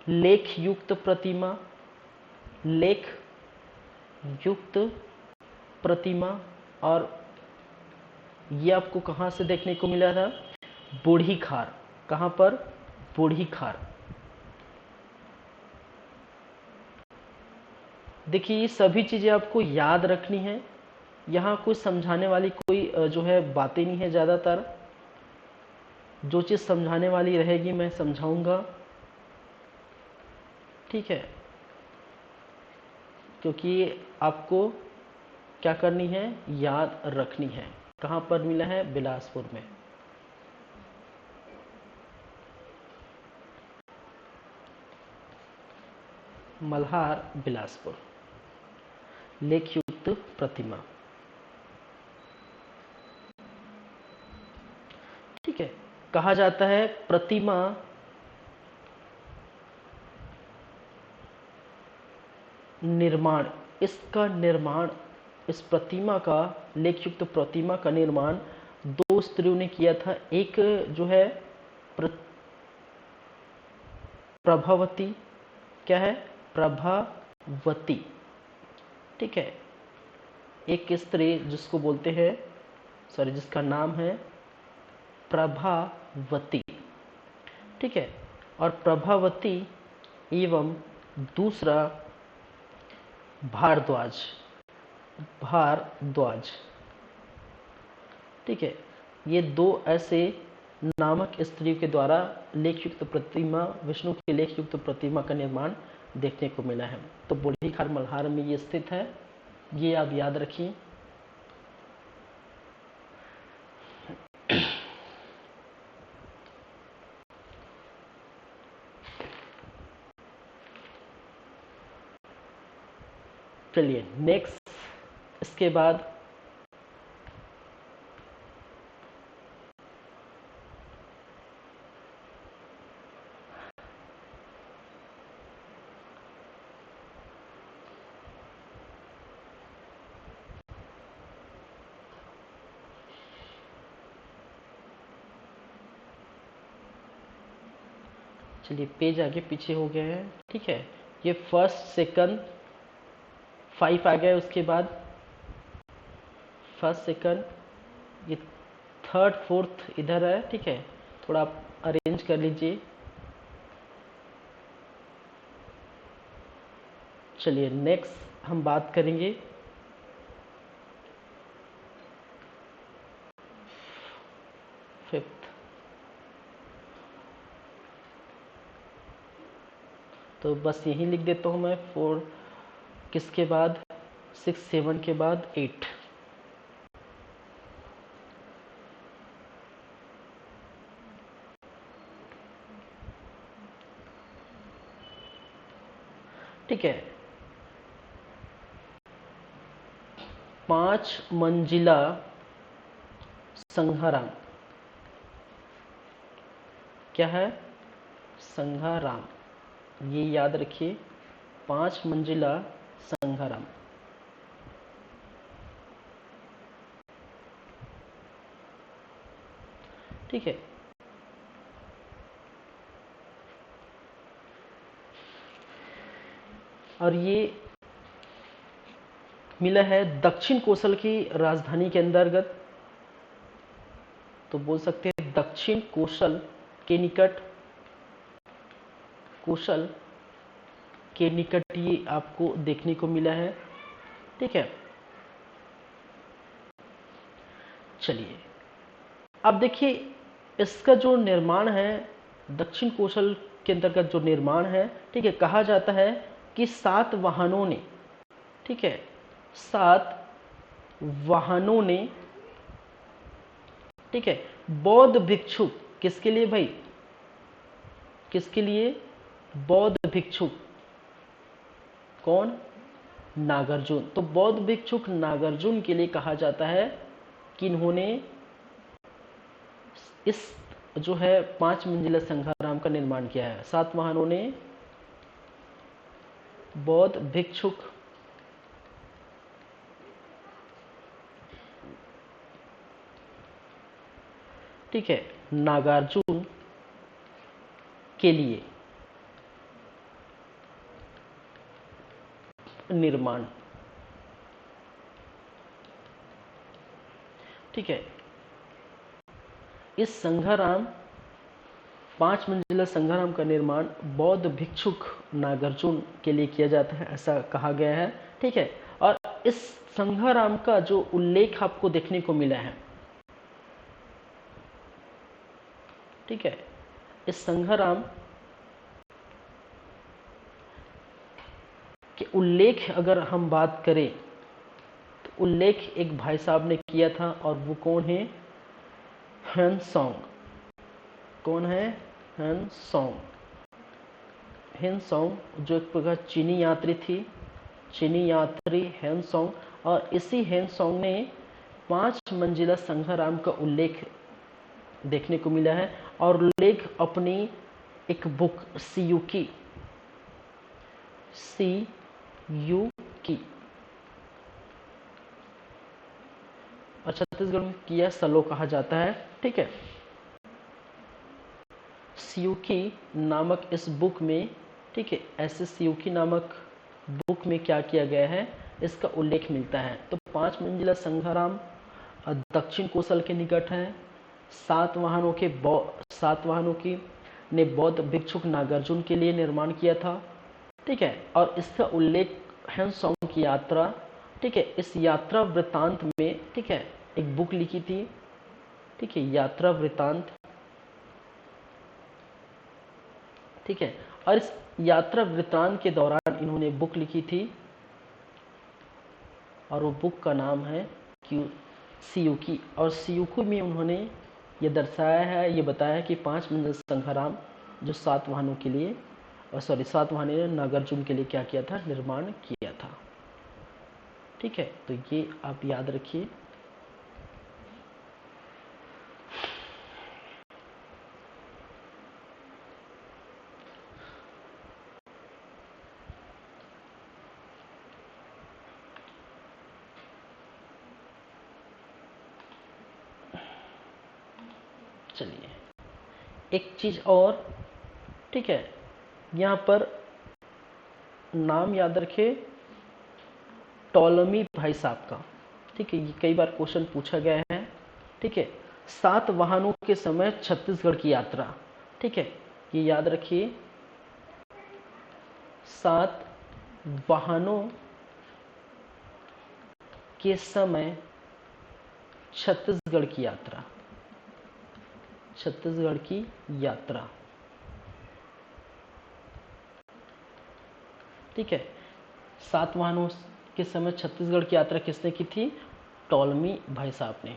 लेख युक्त प्रतिमा, लेख युक्त प्रतिमा। और ये आपको कहाँ से देखने को मिला था? बूढ़ी खार। कहाँ पर? बूढ़ी खार। देखिए ये सभी चीज़ें आपको याद रखनी है। यहाँ कोई समझाने वाली कोई जो है बातें नहीं है। ज़्यादातर जो चीज़ समझाने वाली रहेगी मैं समझाऊंगा, ठीक है, क्योंकि आपको क्या करनी है? याद रखनी है। कहाँ पर मिला है? बिलासपुर में। मल्हार बिलासपुर, लेख युक्त प्रतिमा, ठीक है। कहा जाता है प्रतिमा निर्माण, इसका निर्माण, इस प्रतिमा का, लेख युक्त प्रतिमा का निर्माण दो स्त्रियों ने किया था। एक जो है प्रभावती, क्या है? प्रभावती, ठीक है। एक स्त्री जिसको बोलते हैं, जिसका नाम है प्रभावती, ठीक है। और प्रभावती एवं दूसरा भारद्वाज, भारद्वाज, ठीक है। ये दो ऐसे नामक स्त्रियों के द्वारा लेखयुक्त प्रतिमा, विष्णु की लेखयुक्त प्रतिमा का निर्माण देखने को मिला है। तो बूढ़ी खार मल्हार में ये स्थित है, ये आप याद रखिए। चलिए नेक्स्ट, इसके बाद चलिए पेज आगे पीछे हो गए हैं, ठीक है। ये फर्स्ट सेकंड 5 आ गया, उसके बाद फर्स्ट सेकंड, ये थर्ड फोर्थ इधर है, ठीक है। थोड़ा आप अरेंज कर लीजिए। चलिए नेक्स्ट हम बात करेंगे फिफ्थ। तो बस यही लिख देता हूँ मैं, 4 किसके बाद? 6 7 के बाद 8, ठीक है। 5 मंजिला संघाराम, क्या है? संघाराम, ये याद रखिए, 5 मंजिला संघाराम, ठीक है। और ये मिला है दक्षिण कोसल की राजधानी के अंतर्गत, तो बोल सकते हैं दक्षिण कोसल के निकट, कोसल के निकट ये आपको देखने को मिला है, ठीक है। चलिए अब देखिए इसका जो निर्माण है, दक्षिण कोसल के अंतर्गत जो निर्माण है, ठीक है, कहा जाता है कि 7 वाहनों ने, ठीक है, 7 वाहनों ने, ठीक है, बौद्ध भिक्षु, किसके लिए भाई? किसके लिए? बौद्ध भिक्षुक, कौन? नागार्जुन। तो बौद्ध भिक्षुक नागार्जुन के लिए कहा जाता है कि इन्होंने इस जो है 5 मंजिला संघाराम का निर्माण किया है। 7 वाहनों ने बौद्ध भिक्षुक ठीक है, नागार्जुन के लिए निर्माण। ठीक है, इस संघाराम 5 मंजिला संघाराम का निर्माण बौद्ध भिक्षुक नागार्जुन के लिए किया जाता है, ऐसा कहा गया है। ठीक है, और इस संघाराम का जो उल्लेख आपको देखने को मिला है, ठीक है, इस संघाराम के उल्लेख अगर हम बात करें तो उल्लेख एक भाई साहब ने किया था, और वो कौन है? ह्वेनसोंग। कौन है? ह्वेनसोंग। ह्वेनसोंग जो एक प्रकार चीनी यात्री थी, चीनी यात्री ह्वेनसोंग, और इसी ह्वेनसोंग ने 5 मंजिला संघाराम का उल्लेख देखने को मिला है, और उल्लेख अपनी एक बुक सीयूकी और छत्तीसगढ़ में किया सलो कहा जाता है। ठीक है, सीयूकी नामक इस बुक में, ठीक है, ऐसे सीयूकी नामक बुक में क्या किया गया है, इसका उल्लेख मिलता है। तो 5 मंजिला संघाराम दक्षिण कोसल के निकट है। 7 वाहनों की ने बौद्ध भिक्षुक नागार्जुन के लिए निर्माण किया था। ठीक है, और इसका उल्लेख ह्वेनसोंग की यात्रा, ठीक है, इस यात्रा वृत्तांत में, ठीक है, एक बुक लिखी थी। ठीक है, यात्रा वृत्तांत। ठीक है, और इस यात्रा वृत्तांत के दौरान इन्होंने बुक लिखी थी, और वो बुक का नाम है सीयूकी। और सीयूकी में उन्होंने ये दर्शाया है, ये बताया है कि 5 मंजिल संघाराम जो 7 वाहनों के लिए, 7 वाहनों ने नागार्जुन के लिए क्या किया था? निर्माण किया था। ठीक है, तो ये आप याद रखिए। चलिए, एक चीज और, ठीक है, यहाँ पर नाम याद रखिए टॉलमी भाई साहब का। ठीक है, ये कई बार क्वेश्चन पूछा गया है। ठीक है, 7 वाहनों के समय छत्तीसगढ़ की यात्रा। ठीक है, ये याद रखिए, 7 वाहनों के समय छत्तीसगढ़ की यात्रा। छत्तीसगढ़ की यात्रा। ठीक है, 7 वाहनों के समय छत्तीसगढ़ की यात्रा किसने की थी? टॉलमी भाई साहब ने।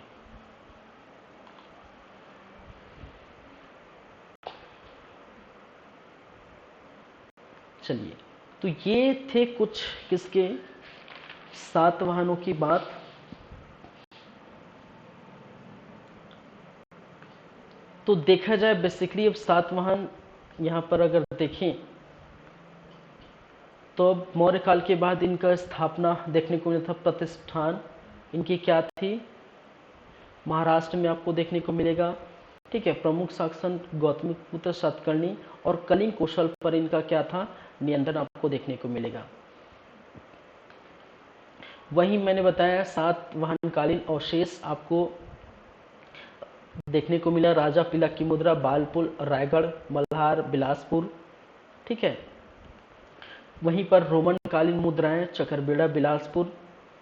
चलिए, तो ये थे कुछ किसके 7 वाहनों की बात। तो देखा जाए बेसिकली अब 7 वाहन यहाँ पर अगर देखें तो अब मौर्य काल के बाद इनका स्थापना देखने को मिला था। प्रतिष्ठान इनकी क्या थी? महाराष्ट्र में आपको देखने को मिलेगा। ठीक है, प्रमुख शासन गौतमीपुत्र सातकर्णी, और कलिंग कौशल पर इनका क्या था? नियंत्रण आपको देखने को मिलेगा। वहीं मैंने बताया 7 वाहनकालीन अवशेष आपको देखने को मिला। राजा पिला की मुद्रा, बालपुल, रायगढ़, मल्हार, बिलासपुर। ठीक है, वहीं पर रोमन कालीन मुद्राएं चकरबेड़ा, बिलासपुर।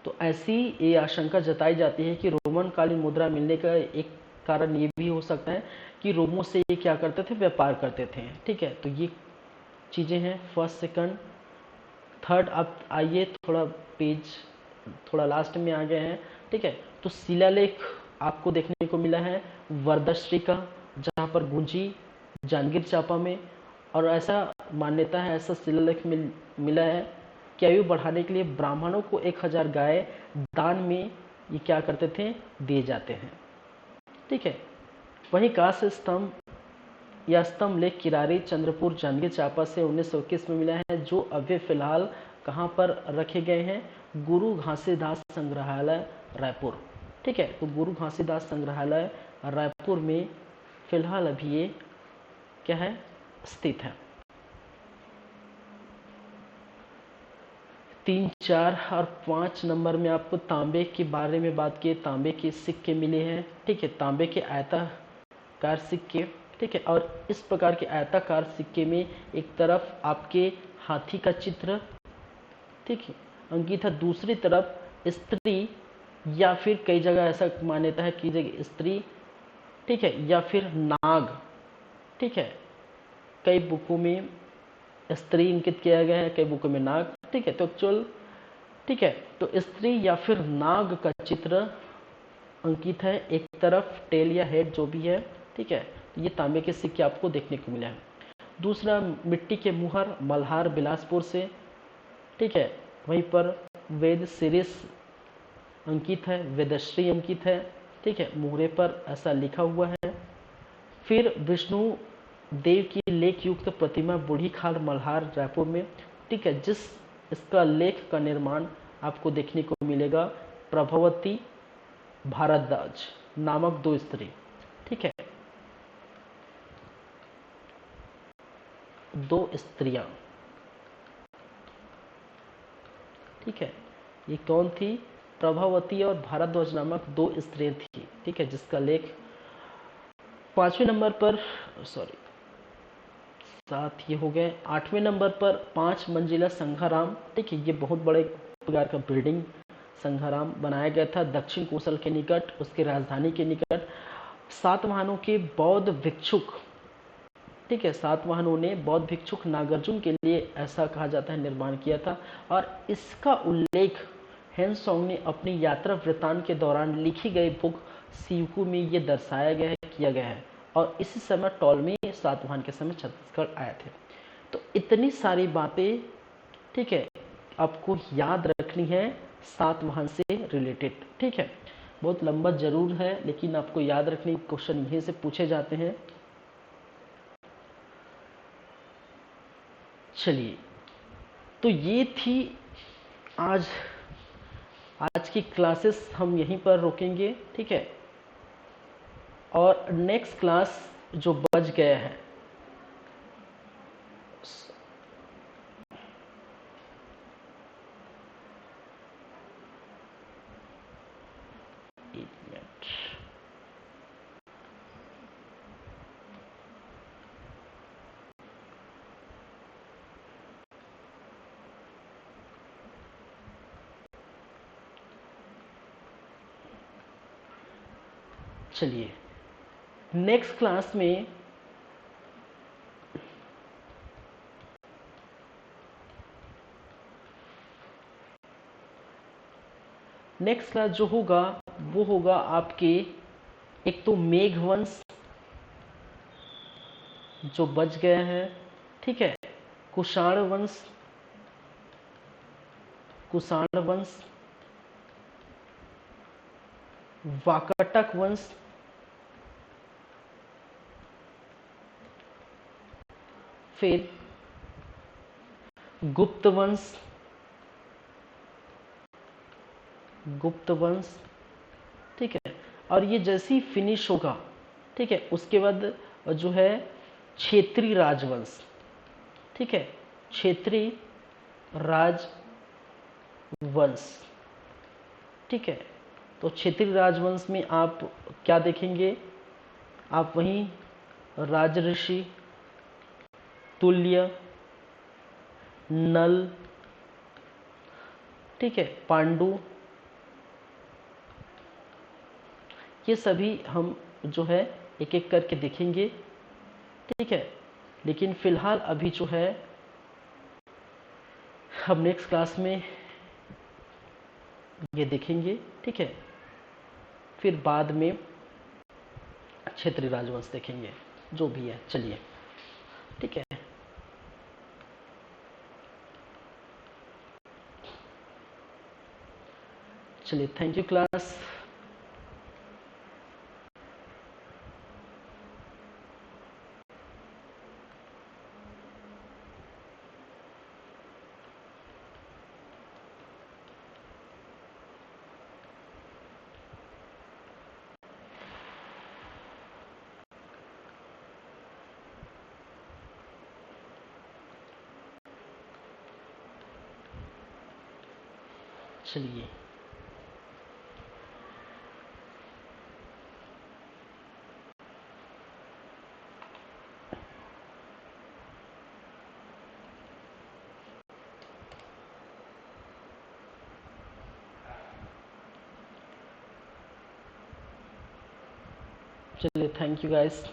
तो ऐसी ये आशंका जताई जाती है कि रोमन कालीन मुद्रा मिलने का एक कारण ये भी हो सकता है कि रोमों से ये क्या करते थे? व्यापार करते थे। ठीक है, तो ये चीज़ें हैं फर्स्ट, सेकंड, थर्ड। अब आइए थोड़ा पेज थोड़ा लास्ट में आ गए हैं। ठीक है, तो शिलालेख आपको देखने को मिला है वर्दश्री का, जहाँ पर गुंजी जांजगीर चांपा में, और ऐसा मान्यता है, ऐसा शिलालेख मिला है कि आयु बढ़ाने के लिए ब्राह्मणों को 1000 गाय दान में ये क्या करते थे? दिए जाते हैं। ठीक है, वहीं कांस्य स्तंभ या स्तंभ लेख किरारी चंद्रपुर जांजगीर चांपा से 1921 में मिला है, जो अभी फिलहाल कहाँ पर रखे गए हैं? गुरु घासीदास संग्रहालय, रायपुर। ठीक है, तो गुरु घासीदास संग्रहालय रायपुर में फिलहाल अभी ये क्या है, स्थित है। 3, 4 और 5 नंबर में आपको तांबे के बारे में बात किए, तांबे के सिक्के मिले हैं, ठीक है, तांबे के आयताकार सिक्के, ठीक है। और इस प्रकार के आयताकार सिक्के में एक तरफ आपके हाथी का चित्र, ठीक है, अंकित है, दूसरी तरफ स्त्री या फिर कई जगह ऐसा मान्यता है कि स्त्री, ठीक है, या फिर नाग, ठीक है, कई बुकों में स्त्री अंकित किया गया है, कई बुकों में नाग, ठीक है। तो एक्चुअल, ठीक है, तो स्त्री या फिर नाग का चित्र अंकित है एक तरफ, टेल या हेड जो भी है, ठीक है। तो ये तांबे के सिक्के आपको देखने को मिले हैं। दूसरा, मिट्टी के मुहर मल्हार बिलासपुर से, ठीक है, वहीं पर वेद सीरीज अंकित है, वेदश्री अंकित है, ठीक है, मुहरे पर ऐसा लिखा हुआ है। फिर विष्णु देव की लेख युक्त प्रतिमा बूढ़ी खाल मल्हार रायपुर में, ठीक है, जिस इसका लेख का निर्माण आपको देखने को मिलेगा प्रभवती भारद्वाज नामक 2 स्त्री, ठीक है, 2 स्त्रियां, ठीक है। ये कौन थी? प्रभावती और भारद्वाज नामक 2 स्त्रियां थी, ठीक है, जिसका लेख 5वें नंबर पर, सॉरी 7 ये हो गए। 8वें नंबर पर 5 मंजिला संघाराम, ठीक है, ये बहुत बड़े प्रकार का बिल्डिंग संघाराम बनाया गया था दक्षिण कोसल के निकट, उसकी राजधानी के निकट। सातवाहनों के बौद्ध भिक्षुक, ठीक है, सातवाहनों ने बौद्ध भिक्षुक नागार्जुन के लिए ऐसा कहा जाता है निर्माण किया था। और इसका उल्लेख हेनसोंग ने अपनी यात्रा वृत्तांत के दौरान लिखी गई बुक सीवकू में ये दर्शाया गया है, किया गया है। और इसी समय टॉलमी सातवाहन के समय छत्तीसगढ़ आए थे। तो इतनी सारी बातें, ठीक है, आपको याद रखनी है सातवाहन से रिलेटेड, ठीक है। बहुत लंबा जरूर है लेकिन आपको याद रखने के क्वेश्चन यहीं से पूछे जाते हैं। चलिए, तो ये थी आज की क्लासेस, हम यहीं पर रोकेंगे, ठीक है। और नेक्स्ट क्लास जो बच गया है, एक मिनट, चलिए नेक्स्ट क्लास में नेक्स्ट क्लास जो होगा वो होगा आपके, एक तो मेघवंश जो बच गया है, ठीक है, कुषाण वंश, कुषाण वंश, वाकाटक वंश, फिर गुप्त वंश, गुप्त वंश, ठीक है। और ये जैसे ही फिनिश होगा, ठीक है, उसके बाद जो है क्षेत्रीय राजवंश, ठीक है, क्षेत्रीय राजवंश, ठीक है। तो क्षेत्रीय राजवंश में आप क्या देखेंगे? आप वहीं राजऋषि, तुल्य, नल, ठीक है, पांडु, ये सभी हम जो है एक एक करके देखेंगे, ठीक है। लेकिन फिलहाल अभी जो है हम नेक्स्ट क्लास में ये देखेंगे, ठीक है। फिर बाद में क्षेत्रीय राजवंश देखेंगे, जो भी है, चलिए, ठीक है। चलिए, थैंक यू क्लास। चलिए, थैंक यू गाइस।